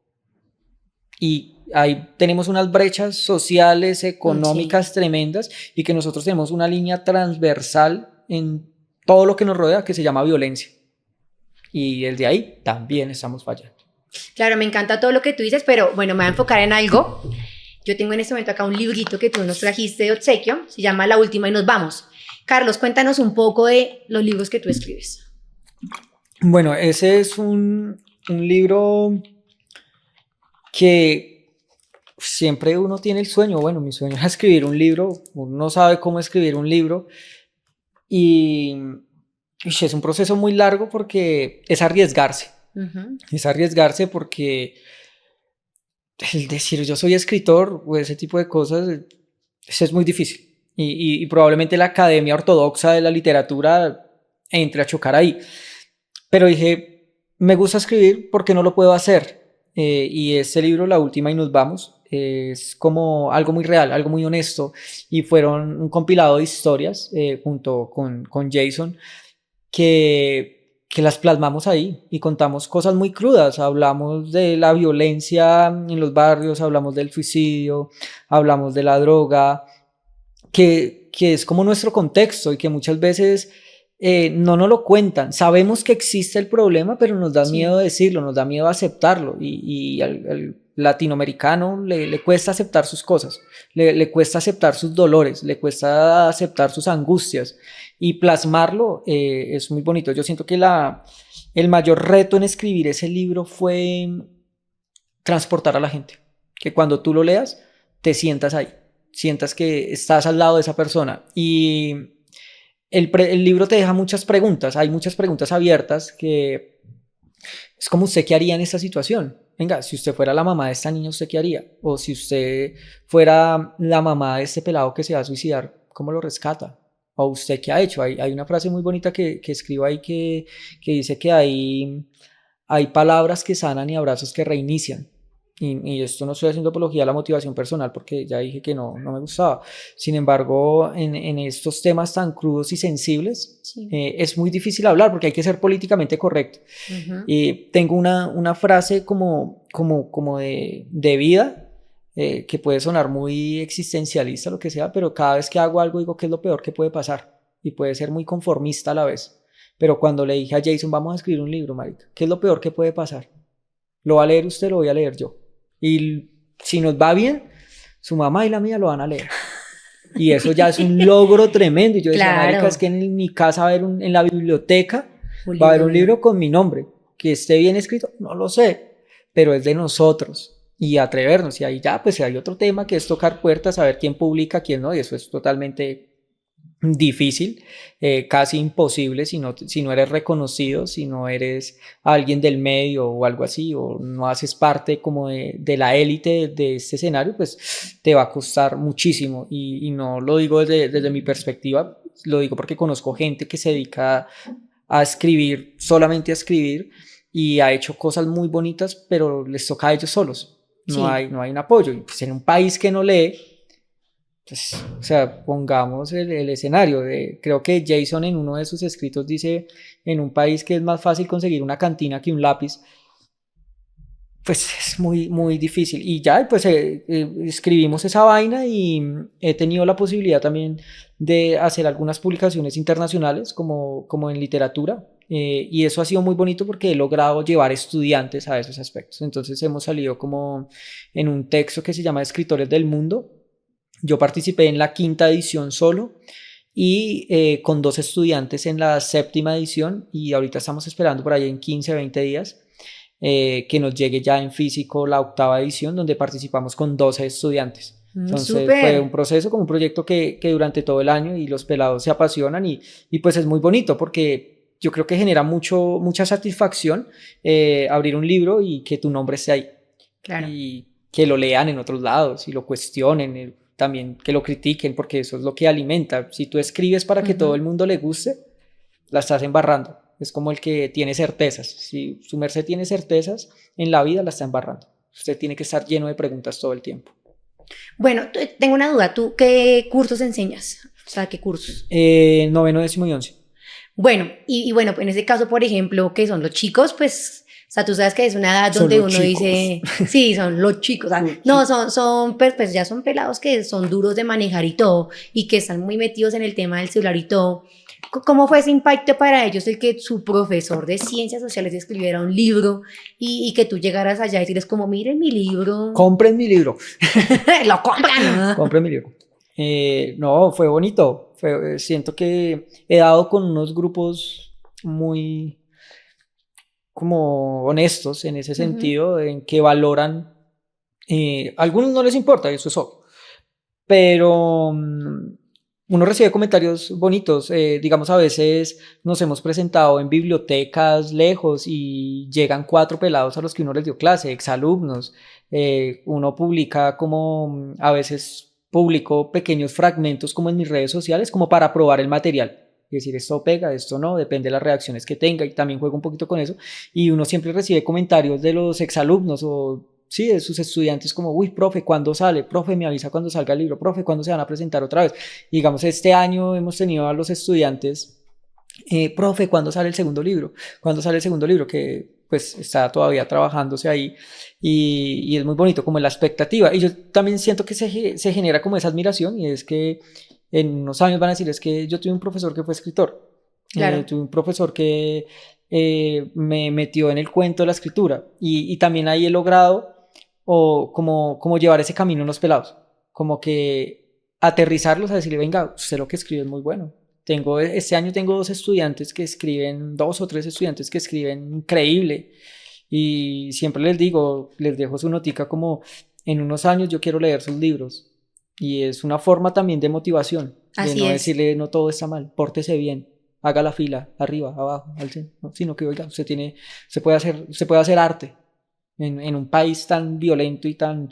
Y ahí tenemos unas brechas sociales, económicas tremendas y que nosotros tenemos una línea transversal en todo lo que nos rodea que se llama violencia. Y desde ahí también estamos fallando. Claro, me encanta todo lo que tú dices, pero bueno, me voy a enfocar en algo. Yo tengo en este momento acá un librito que tú nos trajiste de obsequio, se llama La Última y nos vamos. Carlos, cuéntanos un poco de los libros que tú escribes. Bueno, ese es un libro que siempre uno tiene el sueño. Bueno, mi sueño es escribir un libro, uno no sabe cómo escribir un libro y es un proceso muy largo porque es arriesgarse. Es arriesgarse porque el decir yo soy escritor o ese tipo de cosas eso es muy difícil y probablemente la academia ortodoxa de la literatura entre a chocar ahí, pero dije me gusta escribir porque no lo puedo hacer y este libro La Última y nos vamos es como algo muy real, algo muy honesto y fueron un compilado de historias junto con Jason que las plasmamos ahí y contamos cosas muy crudas, hablamos de la violencia en los barrios, hablamos del suicidio, hablamos de la droga, que es como nuestro contexto y que muchas veces no nos lo cuentan, sabemos que existe el problema, pero nos da miedo decirlo, nos da miedo aceptarlo y al latinoamericano le cuesta aceptar sus cosas, le cuesta aceptar sus dolores, le cuesta aceptar sus angustias y plasmarlo es muy bonito. Yo siento que el mayor reto en escribir ese libro fue transportar a la gente, que cuando tú lo leas te sientas ahí, sientas que estás al lado de esa persona y el libro te deja muchas preguntas, hay muchas preguntas abiertas que es como usted qué haría en esta situación. Venga, si usted fuera la mamá de esta niña, ¿usted qué haría? O si usted fuera la mamá de este pelado que se va a suicidar, ¿cómo lo rescata? ¿O usted qué ha hecho? Hay una frase muy bonita que escribo ahí que dice que hay palabras que sanan y abrazos que reinician. Y esto no estoy haciendo apología a la motivación personal porque ya dije que no me gustaba. Sin embargo, en estos temas tan crudos y sensibles, es muy difícil hablar porque hay que ser políticamente correcto. Tengo una frase como de vida que puede sonar muy existencialista, lo que sea, pero cada vez que hago algo digo que es lo peor que puede pasar y puede ser muy conformista a la vez. Pero cuando le dije a Jason, vamos a escribir un libro, marica, ¿qué es lo peor que puede pasar? ¿Lo va a leer usted? Lo voy a leer yo. Y si nos va bien, su mamá y la mía lo van a leer. Y eso ya es un logro tremendo. Y yo decía, marica, es que en mi casa va a haber en la biblioteca va a haber un libro con mi nombre. Que esté bien escrito, no lo sé, pero es de nosotros. Y atrevernos. Y ahí ya, pues hay otro tema que es tocar puertas, saber quién publica, quién no. Y eso es totalmente difícil, casi imposible si no eres reconocido, si no eres alguien del medio o algo así, o no haces parte como de la élite de este escenario, pues te va a costar muchísimo y no lo digo desde mi perspectiva, lo digo porque conozco gente que se dedica a escribir, solamente a escribir y ha hecho cosas muy bonitas, pero les toca a ellos solos, no hay un apoyo y pues en un país que no lee. Pues, o sea, pongamos el escenario. Creo que Jason en uno de sus escritos dice, en un país que es más fácil conseguir una cantina que un lápiz, pues es muy, muy difícil. Y ya, pues escribimos esa vaina y he tenido la posibilidad también de hacer algunas publicaciones internacionales como en literatura. Y eso ha sido muy bonito porque he logrado llevar estudiantes a esos aspectos. Entonces hemos salido como en un texto que se llama Escritores del Mundo. Yo participé en la 5ª edición solo y con 2 estudiantes en la 7ª edición y ahorita estamos esperando por ahí en 15, 20 días que nos llegue ya en físico la 8ª edición donde participamos con 12 estudiantes. Entonces fue un proceso, como un proyecto que durante todo el año y los pelados se apasionan y pues es muy bonito porque yo creo que genera mucha satisfacción abrir un libro y que tu nombre esté ahí. Claro. Y que lo lean en otros lados y lo cuestionen, también que lo critiquen porque eso es lo que alimenta. Si tú escribes para que todo el mundo le guste, la estás embarrando. Es como el que tiene certezas. Si su merced tiene certezas en la vida, la está embarrando. Usted tiene que estar lleno de preguntas todo el tiempo. Bueno, tengo una duda. ¿Tú qué cursos enseñas? O sea, ¿qué cursos? Noveno, décimo y 11. Bueno, y bueno, en ese caso, por ejemplo, que son los chicos, pues, o sea, tú sabes que es una edad Son donde los uno chicos. dice, sí, son los chicos, o sea, Los no, pues ya son pelados que son duros de manejar y todo, y que están muy metidos en el tema del celular y todo. ¿Cómo fue ese impacto para ellos el que su profesor de ciencias sociales escribiera un libro y que tú llegaras allá y decirles como, miren mi libro, Compren mi libro. lo compran? Compren mi libro. No, fue bonito. Siento que he dado con unos grupos muy como honestos en ese Ujú. sentido, en que valoran, a algunos no les importa, eso es obvio, pero uno recibe comentarios bonitos. Digamos, a veces nos hemos presentado en bibliotecas lejos y llegan 4 pelados a los que uno les dio clase, exalumnos. Uno publica como, a veces publico pequeños fragmentos como en mis redes sociales, como para probar el material. Es decir, esto pega, esto no, depende de las reacciones que tenga, y también juego un poquito con eso. Y uno siempre recibe comentarios de los exalumnos o sí, de sus estudiantes como, uy, profe, ¿cuándo sale? Profe, me avisa cuando salga el libro. Profe, ¿cuándo se van a presentar otra vez? Y digamos, este año hemos tenido a los estudiantes, profe, ¿cuándo sale el segundo libro? ¿Cuándo sale el segundo libro? Que pues está todavía trabajándose ahí, y es muy bonito como la expectativa. Y yo también siento que se genera como esa admiración, y es que en unos años van a decir, es que yo tuve un profesor que fue escritor, Claro, tuve un profesor que me metió en el cuento de la escritura, y también ahí he logrado o como llevar ese camino en los pelados, como que aterrizarlos a decirle, venga, usted lo que escribe es muy bueno. Este año tengo 2 estudiantes que escriben, 2 o 3 estudiantes que escriben increíble, y siempre les digo, les dejo su notica como, en unos años yo quiero leer sus libros, y es una forma también de motivación, de así no es. decirle, no todo está mal, pórtese bien, haga la fila, arriba, abajo, ¿no? Sino que, oiga, usted puede hacer arte. En un país tan violento y tan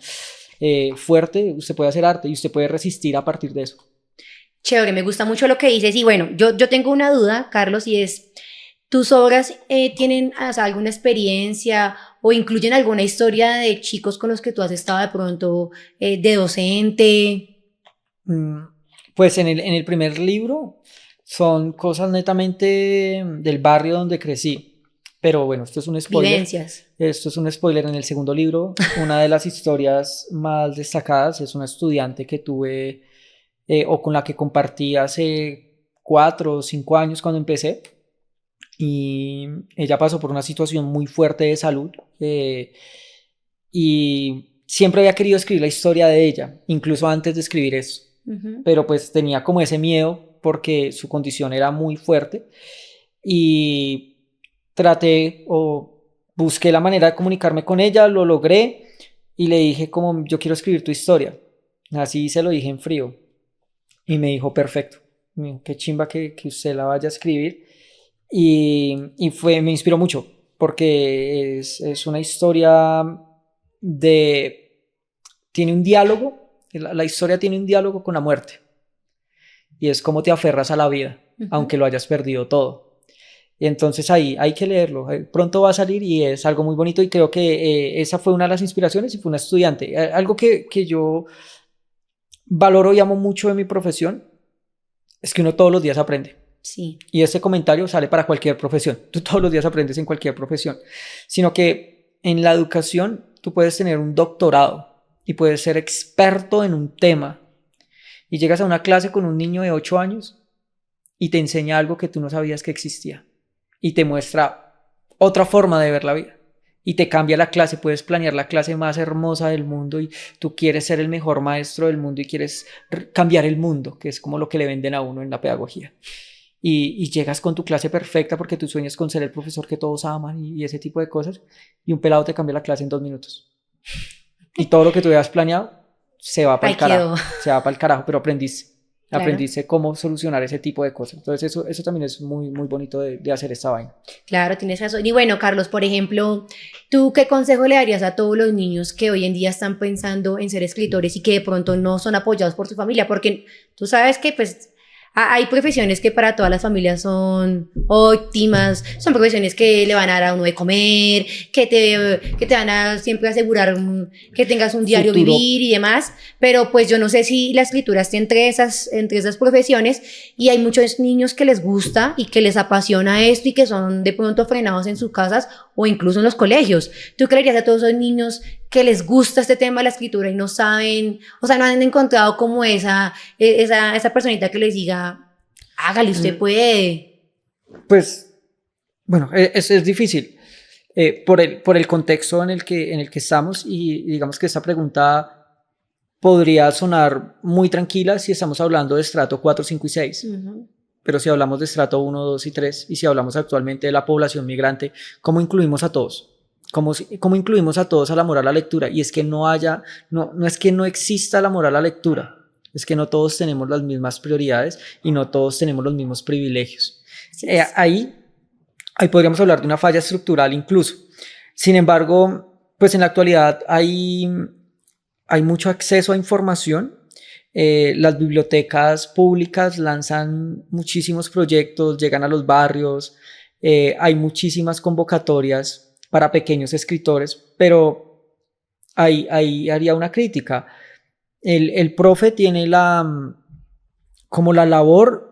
fuerte, usted puede hacer arte y usted puede resistir a partir de eso. Chévere, me gusta mucho lo que dices. Y bueno, yo tengo una duda, Carlos, y es, ¿tus obras tienen, o sea, alguna experiencia o incluyen alguna historia de chicos con los que tú has estado de pronto de docente? Mm, Pues en el primer libro son cosas netamente del barrio donde crecí. Pero bueno, esto es un spoiler. Vivencias. Esto es un spoiler. En el segundo libro, una de las historias más destacadas es una estudiante que tuve, o con la que compartí hace 4 o 5 años cuando empecé. Y ella pasó por una situación muy fuerte de salud, y siempre había querido escribir la historia de ella, incluso antes de escribir eso, Ujú. pero pues tenía como ese miedo porque su condición era muy fuerte, y traté o busqué la manera de comunicarme con ella, lo logré, y le dije como, yo quiero escribir tu historia. Así se lo dije en frío, y me dijo, perfecto. Me dijo, qué chimba que usted la vaya a escribir. Me inspiró mucho, porque es una historia de, tiene un diálogo, la historia tiene un diálogo con la muerte, y es cómo te aferras a la vida, Ujú. aunque lo hayas perdido todo. Y entonces ahí hay que leerlo, pronto va a salir y es algo muy bonito, y creo que esa fue una de las inspiraciones, y fue una estudiante. Algo que yo valoro y amo mucho de mi profesión es que uno todos los días aprende. Sí. Y ese comentario sale para cualquier profesión. Tú todos los días aprendes en cualquier profesión. Sino que en la educación tú puedes tener un doctorado y puedes ser experto en un tema. Y llegas a una clase con un niño de 8 años y te enseña algo que tú no sabías que existía. Y te muestra otra forma de ver la vida. Y te cambia la clase. Puedes planear la clase más hermosa del mundo y tú quieres ser el mejor maestro del mundo y quieres cambiar el mundo, que es como lo que le venden a uno en la pedagogía. Y llegas con tu clase perfecta porque tú sueñas con ser el profesor que todos aman y ese tipo de cosas, y un pelado te cambia la clase en 2 minutos. Y todo lo que tú habías planeado se va para Ahí el carajo, quedó. se va para el carajo, pero aprendiste. Claro. Aprendiste cómo solucionar ese tipo de cosas. Entonces eso también es muy, muy bonito de hacer esta vaina. Claro, tienes razón. Y bueno, Carlos, por ejemplo, ¿tú qué consejo le darías a todos los niños que hoy en día están pensando en ser escritores y que de pronto no son apoyados por su familia? Porque tú sabes que pues Hay profesiones que para todas las familias son óptimas, son profesiones que le van a dar a uno de comer, que te van a siempre asegurar que tengas un diario Futuro. vivir y demás, pero pues yo no sé si la escritura esté entre esas profesiones, y hay muchos niños que les gusta y que les apasiona esto y que son de pronto frenados en sus casas o incluso en los colegios. ¿Tú qué le dirías a todos esos niños que les gusta este tema de la escritura y no saben, o sea, no han encontrado como esa personita que les diga, hágale, usted puede? Pues, bueno, es difícil por el contexto en el que estamos, y digamos que esta pregunta podría sonar muy tranquila si estamos hablando de estrato 4, 5 y 6. Uh-huh. Pero si hablamos de estrato 1, 2 y 3, y si hablamos actualmente de la población migrante, ¿cómo incluimos a todos? ¿Cómo incluimos a todos al amor a la lectura? Y es que no es que no exista el amor a la lectura, es que no todos tenemos las mismas prioridades y no todos tenemos los mismos privilegios. Ahí podríamos hablar de una falla estructural incluso. Sin embargo, pues en la actualidad hay mucho acceso a información. Las bibliotecas públicas lanzan muchísimos proyectos, llegan a los barrios, hay muchísimas convocatorias para pequeños escritores, pero ahí haría una crítica. El profe tiene como la labor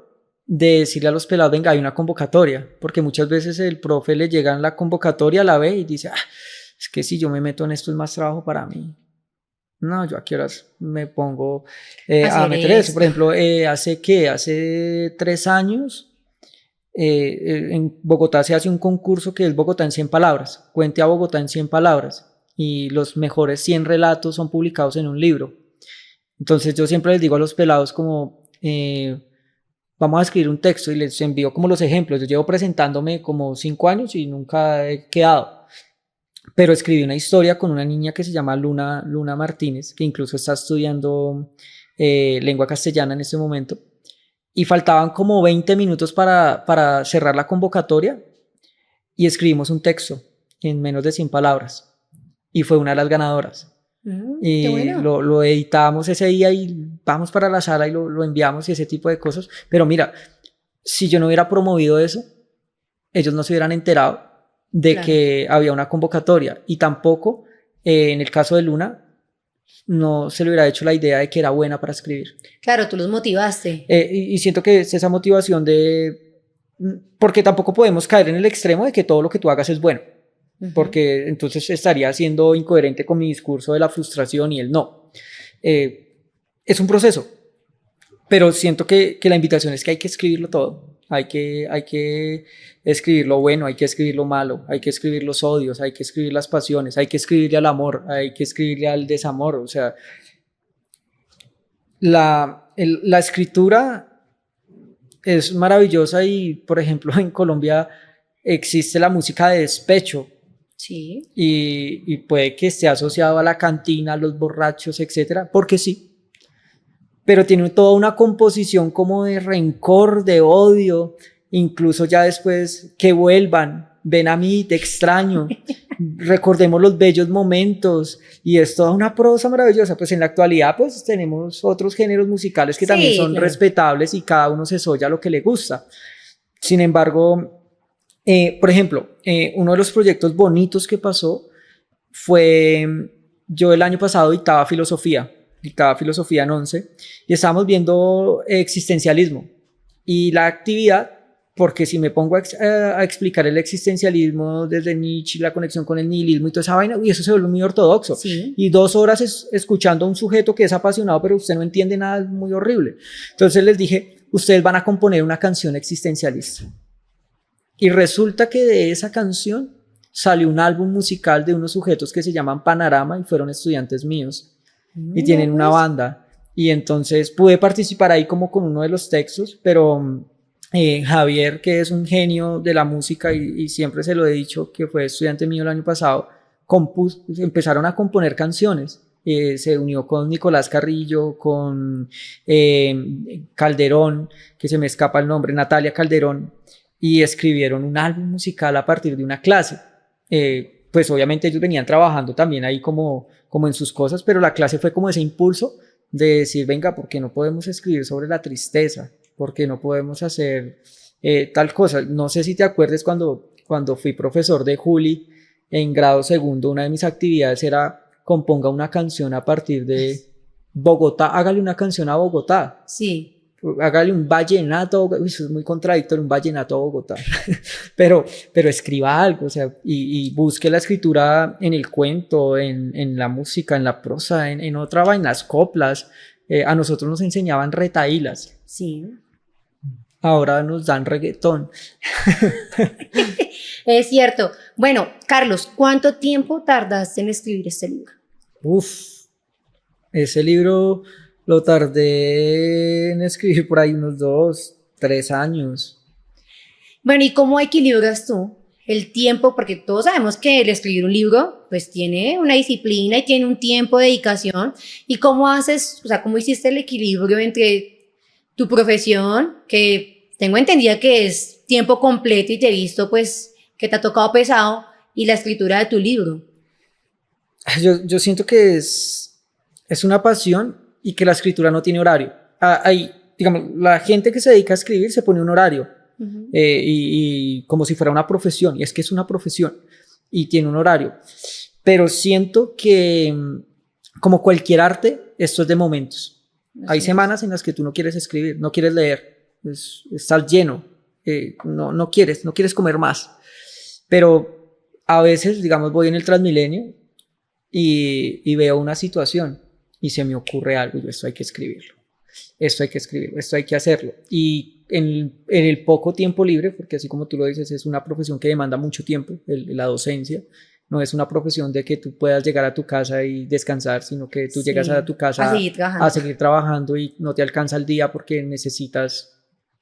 de decirle a los pelados, venga, hay una convocatoria, porque muchas veces el profe le llega en la convocatoria, la ve y dice, es que si yo me meto en esto es más trabajo para mí. No, yo a qué horas me pongo a meter eso. Por ejemplo, hace 3 años en Bogotá se hace un concurso que es Bogotá en 100 palabras. Cuente a Bogotá en 100 palabras. Y los mejores 100 relatos son publicados en un libro. Entonces yo siempre les digo a los pelados como, vamos a escribir un texto, y les envío como los ejemplos. Yo llevo presentándome como 5 años y nunca he quedado. Pero escribí una historia con una niña que se llama Luna Martínez, que incluso está estudiando lengua castellana en este momento, y faltaban como 20 minutos para cerrar la convocatoria, y escribimos un texto en menos de 100 palabras, y fue una de las ganadoras. Y bueno, lo editamos ese día y vamos para la sala y lo enviamos y ese tipo de cosas. Pero mira, si yo no hubiera promovido eso, ellos no se hubieran enterado de que había una convocatoria, y tampoco en el caso de Luna no se le hubiera hecho la idea de que era buena para escribir. Claro, tú los motivaste. Y siento que es esa motivación porque tampoco podemos caer en el extremo de que todo lo que tú hagas es bueno, porque entonces estaría siendo incoherente con mi discurso de la frustración y el no. Es un proceso, pero siento que la invitación es que hay que escribirlo todo. Hay que escribir lo bueno, hay que escribir lo malo, hay que escribir los odios, hay que escribir las pasiones, hay que escribirle al amor, hay que escribirle al desamor. O sea, la escritura es maravillosa, y por ejemplo en Colombia existe la música de despecho. Sí. Y puede que esté asociado a la cantina, a los borrachos, etcétera, porque sí. Pero tiene toda una composición como de rencor, de odio, incluso ya después que vuelvan, ven a mí, te extraño, recordemos los bellos momentos, y es toda una prosa maravillosa. Pues en la actualidad pues tenemos otros géneros musicales que también son respetables, y cada uno se solla lo que le gusta. Sin embargo, por ejemplo, uno de los proyectos bonitos que pasó fue, yo el año pasado dictaba filosofía en 11, y estábamos viendo existencialismo, y la actividad, porque si me pongo a explicar el existencialismo desde Nietzsche, la conexión con el nihilismo y toda esa vaina, y eso se vuelve muy ortodoxo. Sí. Y 2 horas escuchando a un sujeto que es apasionado, pero usted no entiende nada, es muy horrible. Entonces les dije, ustedes van a componer una canción existencialista. Y resulta que de esa canción salió un álbum musical de unos sujetos que se llaman Panorama, y fueron estudiantes míos. Y tienen una banda, y entonces pude participar ahí como con uno de los textos, pero Javier, que es un genio de la música, y siempre se lo he dicho, que fue estudiante mío el año pasado, empezaron a componer canciones. Se unió con Nicolás Carrillo, con Calderón, que se me escapa el nombre, Natalia Calderón, y escribieron un álbum musical a partir de una clase. Pues obviamente ellos venían trabajando también ahí como en sus cosas, pero la clase fue como ese impulso de decir, venga, ¿por qué no podemos escribir sobre la tristeza? ¿Por qué no podemos hacer tal cosa? No sé si te acuerdes cuando fui profesor de Juli en grado segundo, una de mis actividades era componga una canción a partir de Bogotá, hágale una canción a Bogotá. Sí. Hágale un vallenato, uy, eso es muy contradictorio, un vallenato a Bogotá, pero escriba algo, o sea, y busque la escritura en el cuento, en la música, en la prosa, en otra vaina, las coplas. A nosotros nos enseñaban retahílas, Sí. ahora nos dan reggaetón. Es cierto. Bueno, Carlos, ¿cuánto tiempo tardaste en escribir este libro? Uf, ese libro lo tardé en escribir por ahí unos 2, 3 años. Bueno, ¿y cómo equilibras tú el tiempo? Porque todos sabemos que el escribir un libro, pues tiene una disciplina y tiene un tiempo de dedicación. ¿Y cómo haces, o sea, cómo hiciste el equilibrio entre tu profesión, que tengo entendida que es tiempo completo y te he visto, pues, que te ha tocado pesado, y la escritura de tu libro? Yo siento que es una pasión y que la escritura no tiene horario. Hay, digamos, la gente que se dedica a escribir se pone un horario y como si fuera una profesión, y es que es una profesión y tiene un horario. Pero siento que, como cualquier arte, esto es de momentos. Hay semanas en las que tú no quieres escribir, no quieres leer, estás lleno, no quieres comer más. Pero a veces, digamos, voy en el Transmilenio y veo una situación y se me ocurre algo, y esto hay que escribirlo, esto hay que hacerlo. Y en el poco tiempo libre, porque así como tú lo dices, es una profesión que demanda mucho tiempo, la docencia, no es una profesión de que tú puedas llegar a tu casa y descansar, sino que tú llegas a tu casa a seguir trabajando y no te alcanza el día porque necesitas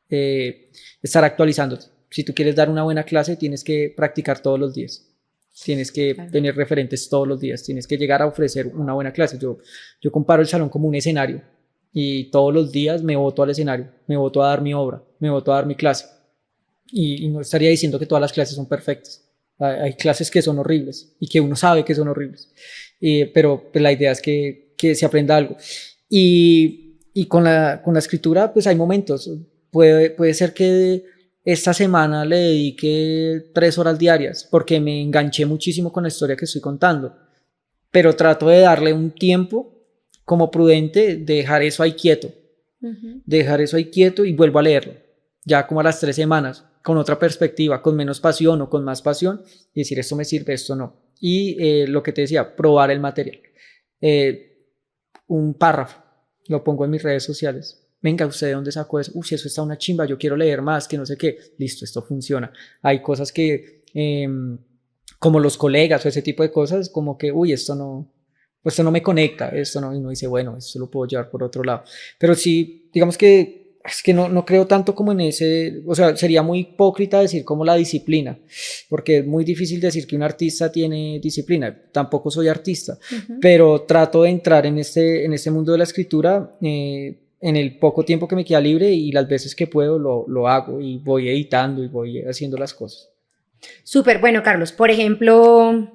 estar actualizándote. Si tú quieres dar una buena clase, tienes que practicar todos los días. Tienes que tener referentes todos los días, tienes que llegar a ofrecer una buena clase. Yo comparo el salón como un escenario y todos los días me boto al escenario, me boto a dar mi obra, me boto a dar mi clase. Y no estaría diciendo que todas las clases son perfectas. Hay clases que son horribles y que uno sabe que son horribles, pero pues, la idea es que se aprenda algo. Y con la escritura, pues hay momentos. Puede ser que esta semana le dediqué 3 horas diarias porque me enganché muchísimo con la historia que estoy contando, pero trato de darle un tiempo como prudente, de dejar eso ahí quieto, dejar eso ahí quieto y vuelvo a leerlo, ya como a las 3 semanas, con otra perspectiva, con menos pasión o con más pasión, y decir esto me sirve, esto no. Y lo que te decía, probar el material. Un párrafo, lo pongo en mis redes sociales. Venga, ¿usted de dónde sacó eso? Uy, eso está una chimba, yo quiero leer más, que no sé qué. Listo, esto funciona. Hay cosas que, como los colegas o ese tipo de cosas, como que, uy, esto no me conecta, esto no, y uno dice, bueno, esto lo puedo llevar por otro lado. Pero sí, digamos que es que no creo tanto como en ese, o sea, sería muy hipócrita decir como la disciplina, porque es muy difícil decir que un artista tiene disciplina. Tampoco soy artista, pero trato de entrar en este mundo de la escritura en el poco tiempo que me queda libre, y las veces que puedo lo hago y voy editando y voy haciendo las cosas. Súper, bueno, Carlos, por ejemplo,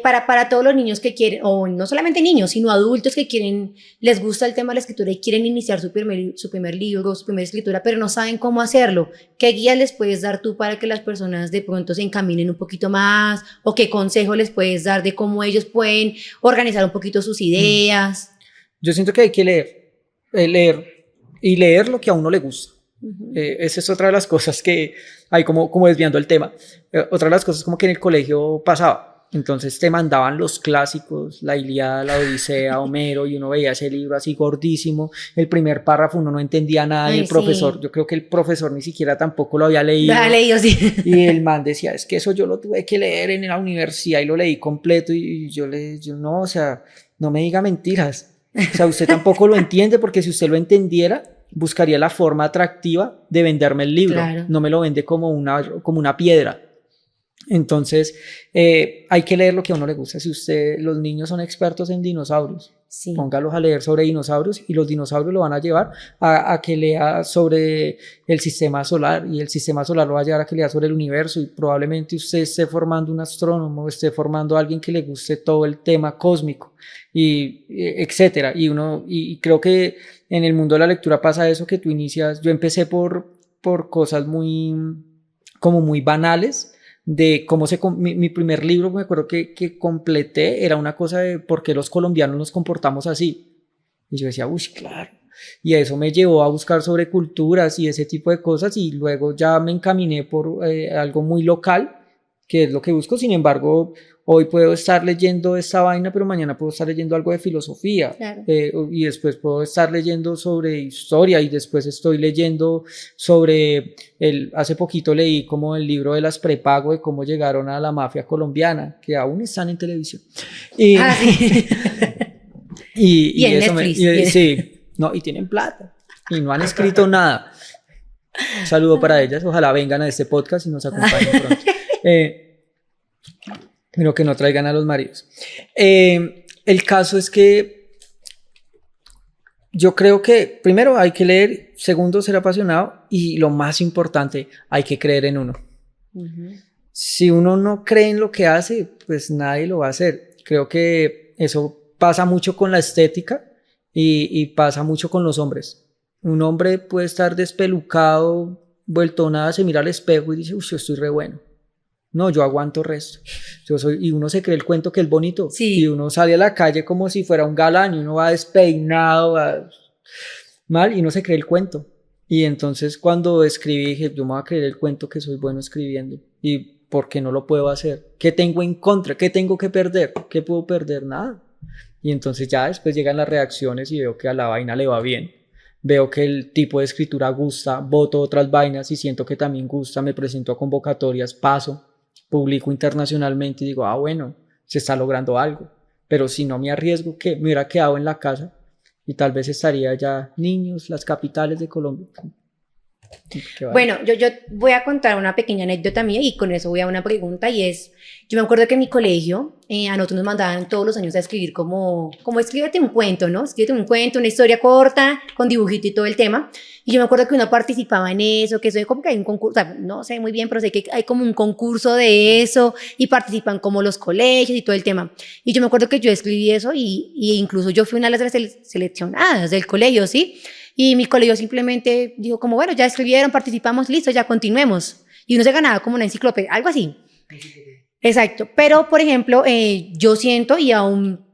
para todos los niños que quieren, o no solamente niños, sino adultos que quieren, les gusta el tema de la escritura y quieren iniciar su primer libro, su primera escritura, pero no saben cómo hacerlo, ¿qué guías les puedes dar tú para que las personas de pronto se encaminen un poquito más? ¿O qué consejo les puedes dar de cómo ellos pueden organizar un poquito sus ideas? Yo siento que hay que leer lo que a uno le gusta. Esa es otra de las cosas que hay, como desviando el tema. Otra de las cosas como que en el colegio pasaba. Entonces te mandaban los clásicos, la Ilíada, la Odisea, Homero, y uno veía ese libro así gordísimo. El primer párrafo uno no entendía nada, y el profesor, yo creo que el profesor ni siquiera tampoco lo había leído. Lo había leído, sí. Y el man decía, es que eso yo lo tuve que leer en la universidad y lo leí completo. Y yo no, o sea, no me diga mentiras. O sea, usted tampoco lo entiende, porque si usted lo entendiera, buscaría la forma atractiva de venderme el libro. Claro. No me lo vende como una piedra. Entonces, hay que leer lo que a uno le gusta. Si los niños son expertos en dinosaurios, sí, póngalos a leer sobre dinosaurios, y los dinosaurios lo van a llevar a que lea sobre el sistema solar, y el sistema solar lo va a llevar a que lea sobre el universo, y probablemente usted esté formando un astrónomo, esté formando a alguien que le guste todo el tema cósmico, y etcétera. Y creo que en el mundo de la lectura pasa eso que tú inicias, yo empecé por cosas como muy banales, de cómo mi primer libro, me acuerdo que completé, era una cosa de por qué los colombianos nos comportamos así. Y yo decía, uy, claro. Y eso me llevó a buscar sobre culturas y ese tipo de cosas, y luego ya me encaminé por algo muy local, que es lo que busco. Sin embargo, hoy puedo estar leyendo esta vaina, pero mañana puedo estar leyendo algo de filosofía, Claro. y después puedo estar leyendo sobre historia, y después estoy leyendo sobre, hace poquito leí como el libro de las prepago, de cómo llegaron a la mafia colombiana, que aún están en televisión. Y, Sí. y en eso Netflix. sí, no, y tienen plata, y no han escrito nada. Un saludo para ellas, ojalá vengan a este podcast y nos acompañen pronto. Pero que no traigan a los maridos. El caso es que yo creo que primero hay que leer, segundo ser apasionado, y lo más importante, hay que creer en uno. Si uno no cree en lo que hace, pues nadie lo va a hacer. Creo que eso pasa mucho con la estética y pasa mucho con los hombres. Un hombre puede estar despelucado, vuelto nada, se mira al espejo y dice, uy, yo estoy re bueno. No, yo aguanto resto. Y uno se cree el cuento que es bonito. Sí. Y uno sale a la calle como si fuera un galán, y uno va despeinado, mal, y uno se cree el cuento. Y entonces cuando escribí dije, yo me voy a creer el cuento que soy bueno escribiendo. ¿Y por qué no lo puedo hacer? ¿Qué tengo en contra? ¿Qué tengo que perder? ¿Qué puedo perder? Nada. Y entonces ya después llegan las reacciones y veo que a la vaina le va bien. Veo que el tipo de escritura gusta, voto otras vainas y siento que también gusta, me presento a convocatorias, paso, publico internacionalmente y digo, bueno, se está logrando algo. Pero si no me arriesgo, ¿qué? Me hubiera quedado en la casa y tal vez estaría ya niños, las capitales de Colombia. Bueno, yo voy a contar una pequeña anécdota mía y con eso voy a una pregunta, y es, yo me acuerdo que en mi colegio a nosotros nos mandaban todos los años a escribir como escríbete un cuento, ¿no? Escríbete un cuento, una historia corta, con dibujito y todo el tema. Y yo me acuerdo que uno participaba en eso, que eso como que hay un concurso, o sea, no sé muy bien, pero sé que hay como un concurso de eso y participan como los colegios y todo el tema. Y yo me acuerdo que yo escribí eso y incluso yo fui una de las seleccionadas del colegio, ¿sí? Y mi colegio simplemente dijo como, bueno, ya escribieron, participamos, listo, ya continuemos. Y uno se ganaba como una enciclopedia, algo así. Exacto. Pero, por ejemplo, yo siento y aún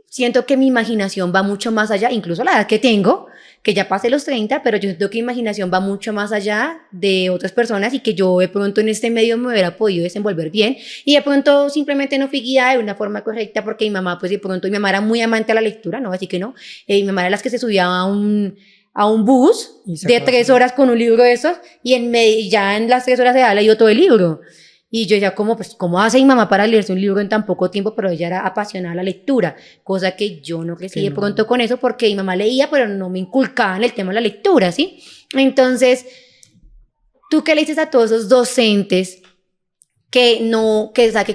siento que mi imaginación va mucho más allá, incluso la edad que tengo, que ya pasé los 30, pero yo siento que mi imaginación va mucho más allá de otras personas y que yo de pronto en este medio me hubiera podido desenvolver bien y de pronto simplemente no fui guiada de una forma correcta porque mi mamá, pues de pronto mi mamá era muy amante a la lectura, ¿no? Así que no, mi mamá era las que se subía a un bus de 3 horas con un libro de esos y ya en las 3 horas se había leído todo el libro. Y yo ya como, pues, ¿cómo hace mi mamá para leerse un libro en tan poco tiempo? Pero ella era apasionada a la lectura, cosa que yo no crecí de pronto con eso porque mi mamá leía, pero no me inculcaba en el tema de la lectura, ¿sí? Entonces, ¿tú qué le dices a todos esos docentes que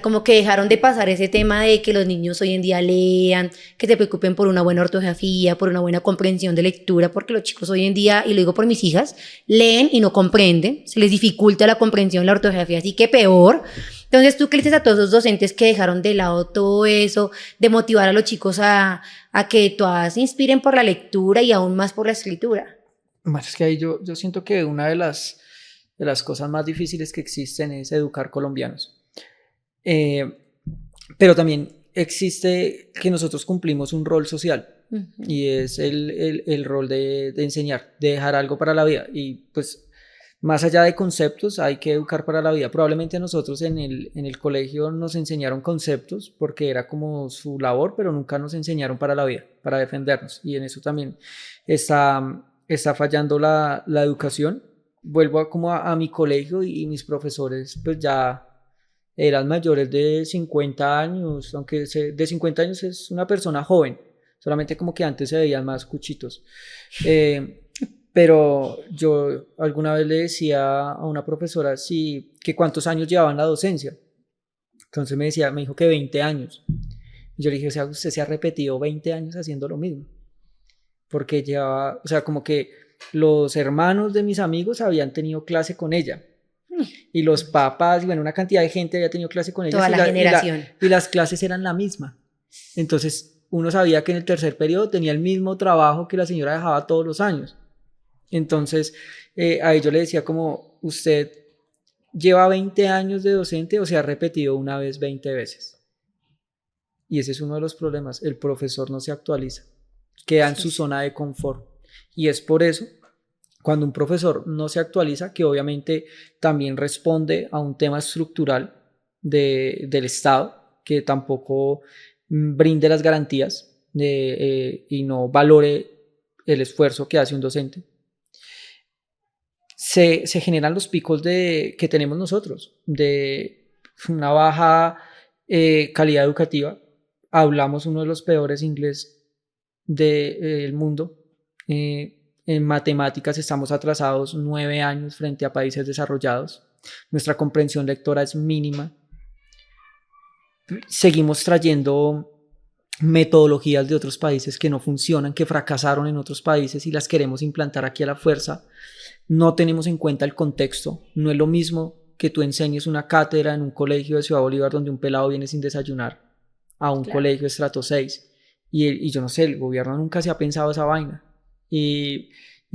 como que dejaron de pasar ese tema de que los niños hoy en día lean, que se preocupen por una buena ortografía, por una buena comprensión de lectura, porque los chicos hoy en día, y lo digo por mis hijas, leen y no comprenden, se les dificulta la comprensión, la ortografía, así que peor. Entonces, ¿tú qué le dices a todos los docentes que dejaron de lado todo eso, de motivar a los chicos a que todas se inspiren por la lectura y aún más por la escritura? Bueno, es que ahí yo siento que una de las cosas más difíciles que existen es educar colombianos. Pero también existe que nosotros cumplimos un rol social, y es el rol de enseñar, de dejar algo para la vida. Y pues más allá de conceptos hay que educar para la vida. Probablemente nosotros en el colegio nos enseñaron conceptos porque era como su labor, pero nunca nos enseñaron para la vida, para defendernos. Y en eso también está fallando la educación. Vuelvo como a mi colegio y mis profesores pues ya eran mayores de 50 años, aunque de 50 años es una persona joven, solamente como que antes se veían más cuchitos. Pero yo alguna vez le decía a una profesora que cuántos años llevaba en la docencia. Entonces me dijo que 20 años. Y yo le dije, o sea, usted se ha repetido 20 años haciendo lo mismo. Porque llevaba, o sea, como que los hermanos de mis amigos habían tenido clase con ella. Y los papás, y bueno, una cantidad de gente había tenido clase con ella. Toda la generación. Y las clases eran la misma. Entonces, uno sabía que en el tercer periodo tenía el mismo trabajo que la señora dejaba todos los años. Entonces, a ellos le decía como, usted lleva 20 años de docente o se ha repetido una vez 20 veces. Y ese es uno de los problemas, el profesor no se actualiza, queda en su zona de confort. Y es por eso, cuando un profesor no se actualiza, que obviamente también responde a un tema estructural del Estado, que tampoco brinde las garantías y no valore el esfuerzo que hace un docente, se generan los picos que tenemos nosotros, de una baja calidad educativa. Hablamos uno de los peores inglés del mundo. En matemáticas estamos atrasados 9 años frente a países desarrollados. Nuestra comprensión lectora es mínima. Seguimos trayendo metodologías de otros países que no funcionan, que fracasaron en otros países y las queremos implantar aquí a la fuerza. No tenemos en cuenta el contexto. No es lo mismo que tú enseñes una cátedra en un colegio de Ciudad Bolívar donde un pelado viene sin desayunar a un colegio estrato 6. Y yo no sé, el gobierno nunca se ha pensado esa vaina. Y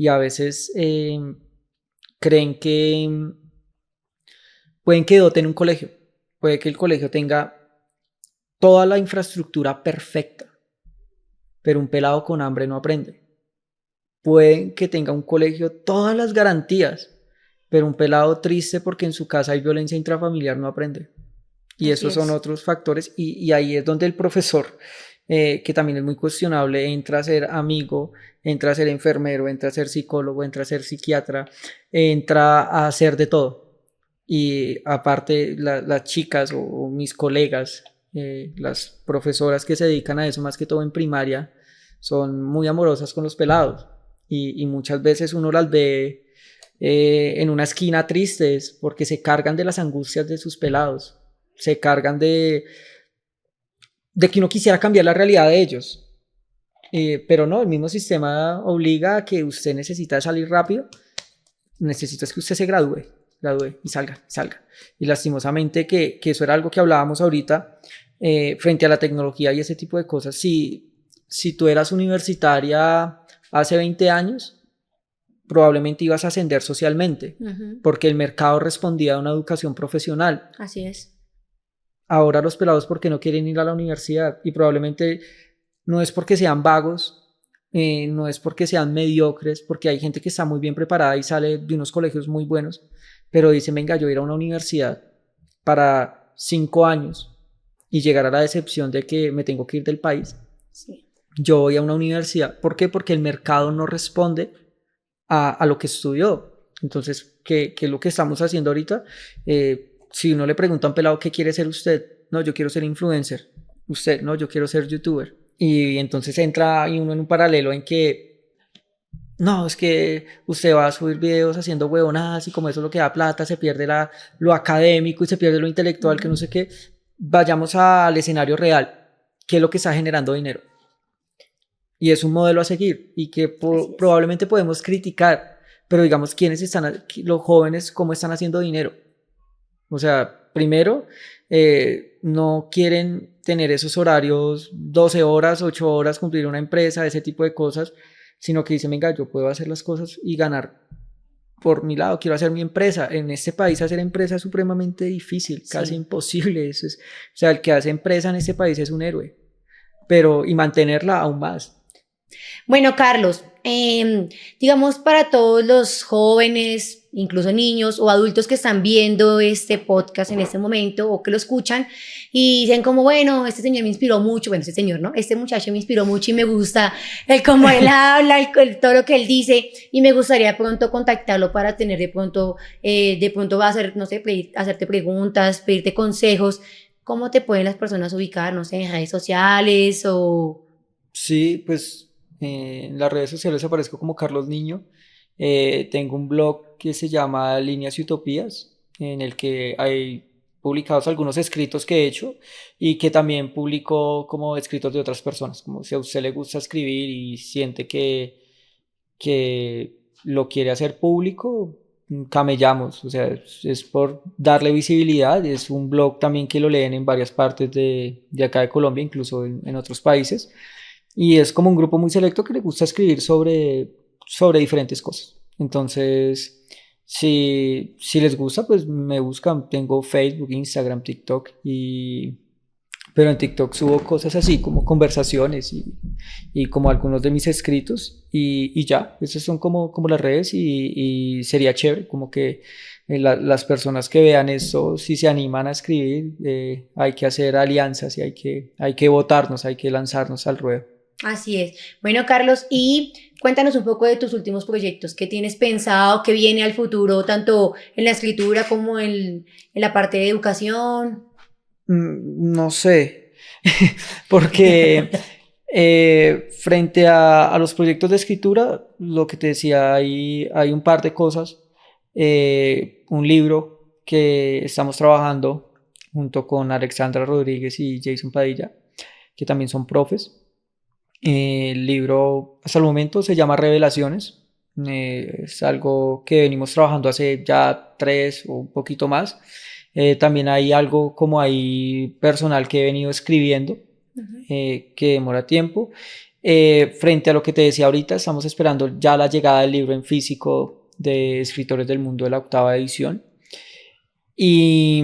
a veces creen que pueden que doten un colegio. Puede que el colegio tenga toda la infraestructura perfecta, pero un pelado con hambre no aprende. Puede que tenga un colegio todas las garantías, pero un pelado triste porque en su casa hay violencia intrafamiliar no aprende. Y esos son otros factores y ahí es donde el profesor, que también es muy cuestionable, entra a ser amigo, entra a ser enfermero, entra a ser psicólogo, entra a ser psiquiatra, entra a hacer de todo. Y aparte las chicas o mis colegas, las profesoras que se dedican a eso más que todo en primaria, son muy amorosas con los pelados y muchas veces uno las ve en una esquina tristes porque se cargan de las angustias de sus pelados, se cargan de que uno quisiera cambiar la realidad de ellos, pero no, el mismo sistema obliga a que usted necesita salir rápido, necesita que usted se gradúe y salga. Y lastimosamente que eso era algo que hablábamos ahorita, frente a la tecnología y ese tipo de cosas. Si tú eras universitaria hace 20 años, probablemente ibas a ascender socialmente, porque el mercado respondía a una educación profesional. Así es. Ahora los pelados porque no quieren ir a la universidad y probablemente no es porque sean vagos, no es porque sean mediocres, porque hay gente que está muy bien preparada y sale de unos colegios muy buenos, pero dicen, venga, yo ir a una universidad para 5 años y llegar a la decepción de que me tengo que ir del país. Sí. Yo voy a una universidad. ¿Por qué? Porque el mercado no responde a lo que estudió. Entonces, ¿qué es lo que estamos haciendo ahorita? Si uno le pregunta a un pelado, ¿qué quiere ser usted? No, yo quiero ser influencer. Usted, no, yo quiero ser youtuber. Y entonces entra uno en un paralelo en que, no, es que usted va a subir videos haciendo huevonadas y como eso es lo que da plata, se pierde lo académico y se pierde lo intelectual, que no sé qué. Vayamos al escenario real. ¿Qué es lo que está generando dinero? Y es un modelo a seguir y que probablemente podemos criticar, pero digamos, los jóvenes, cómo están haciendo dinero. O sea, primero, no quieren tener esos horarios, 12 horas, 8 horas, cumplir una empresa, ese tipo de cosas, sino que dicen, venga, yo puedo hacer las cosas y ganar por mi lado, quiero hacer mi empresa. En este país hacer empresa es supremamente difícil, casi imposible. O sea, el que hace empresa en este país es un héroe, y mantenerla aún más. Bueno, Carlos, digamos para todos los jóvenes, incluso niños o adultos que están viendo este podcast en este momento o que lo escuchan y dicen como, bueno, este señor me inspiró mucho, bueno, este señor, ¿no? Este muchacho me inspiró mucho y me gusta cómo él habla, todo lo que él dice y me gustaría pronto contactarlo para tener de pronto va a hacer, no sé, hacerte preguntas, pedirte consejos. ¿Cómo te pueden las personas ubicar, no sé, en redes sociales o...? Sí, pues en las redes sociales aparezco como Carlos Niño. Tengo un blog que se llama Líneas y Utopías, en el que hay publicados algunos escritos que he hecho y que también publico como escritos de otras personas, como si a usted le gusta escribir y siente que lo quiere hacer público, camellamos, o sea, es por darle visibilidad. Es un blog también que lo leen en varias partes de acá de Colombia, incluso en otros países. Y es como un grupo muy selecto que le gusta escribir sobre diferentes cosas. Entonces, si les gusta, pues me buscan. Tengo Facebook, Instagram, TikTok, pero en TikTok subo cosas así como conversaciones y como algunos de mis escritos y ya, esas son como las redes y sería chévere como que las personas que vean esto, si se animan a escribir, hay que hacer alianzas y hay que votarnos, hay que lanzarnos al ruedo. Así es. Bueno, Carlos, y cuéntanos un poco de tus últimos proyectos. ¿Qué tienes pensado? ¿Qué viene al futuro, tanto en la escritura como en la parte de educación? No sé, porque frente a los proyectos de escritura, lo que te decía, hay un par de cosas. Un libro que estamos trabajando junto con Alexandra Rodríguez y Jason Padilla, que también son profes. El libro hasta el momento se llama Revelaciones. Es algo que venimos trabajando hace ya 3 o un poquito más. También hay algo como ahí personal que he venido escribiendo, que demora tiempo. Frente a lo que te decía ahorita, estamos esperando ya la llegada del libro en físico de Escritores del Mundo de la 8ª edición. Y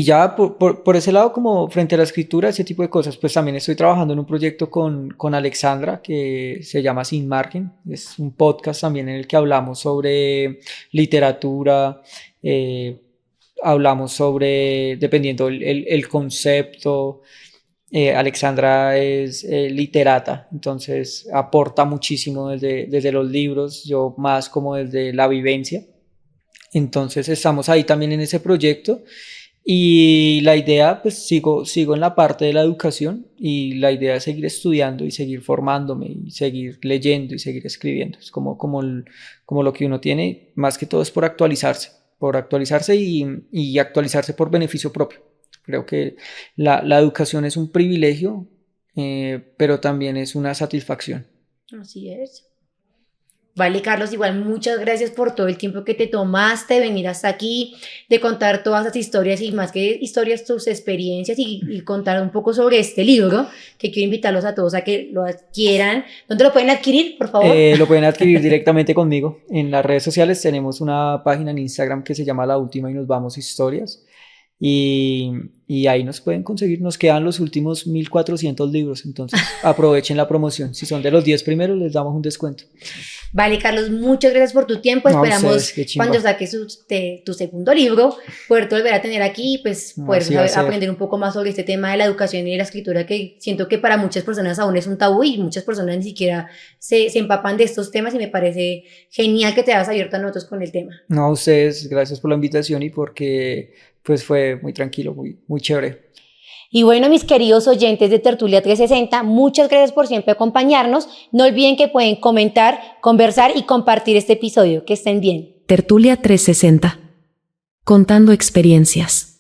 ya por ese lado, como frente a la escritura, ese tipo de cosas, pues también estoy trabajando en un proyecto con Alexandra que se llama Sin Margen. Es un podcast también en el que hablamos sobre literatura, hablamos sobre, dependiendo el concepto. Alexandra es literata, entonces aporta muchísimo desde los libros, yo más como desde la vivencia. Entonces estamos ahí también en ese proyecto y la idea, pues sigo en la parte de la educación y la idea es seguir estudiando y seguir formándome y seguir leyendo y seguir escribiendo. Es como lo que uno tiene, más que todo es por actualizarse y actualizarse por beneficio propio. Creo que la educación es un privilegio, pero también es una satisfacción. Así es. Vale, Carlos, igual muchas gracias por todo el tiempo que te tomaste de venir hasta aquí, de contar todas esas historias y más que historias, tus experiencias y contar un poco sobre este libro, que quiero invitarlos a todos a que lo adquieran. ¿Dónde lo pueden adquirir, por favor? Lo pueden adquirir directamente conmigo. En las redes sociales tenemos una página en Instagram que se llama La Última y Nos Vamos Historias. Y ahí nos pueden conseguir, nos quedan los últimos 1400 libros, entonces aprovechen la promoción, si son de los 10 primeros les damos un descuento. Vale, Carlos, muchas gracias por tu tiempo, No, esperamos ustedes, cuando saques tu segundo libro, poder volver a tener aquí y pues poder aprender un poco más sobre este tema de la educación y de la escritura, que siento que para muchas personas aún es un tabú y muchas personas ni siquiera se empapan de estos temas y me parece genial que te hayas abierto a nosotros con el tema. No, a ustedes, gracias por la invitación y porque pues fue muy tranquilo, muy chévere. Y bueno, mis queridos oyentes de Tertulia 360, muchas gracias por siempre acompañarnos. No olviden que pueden comentar, conversar y compartir este episodio. Que estén bien. Tertulia 360. Contando experiencias.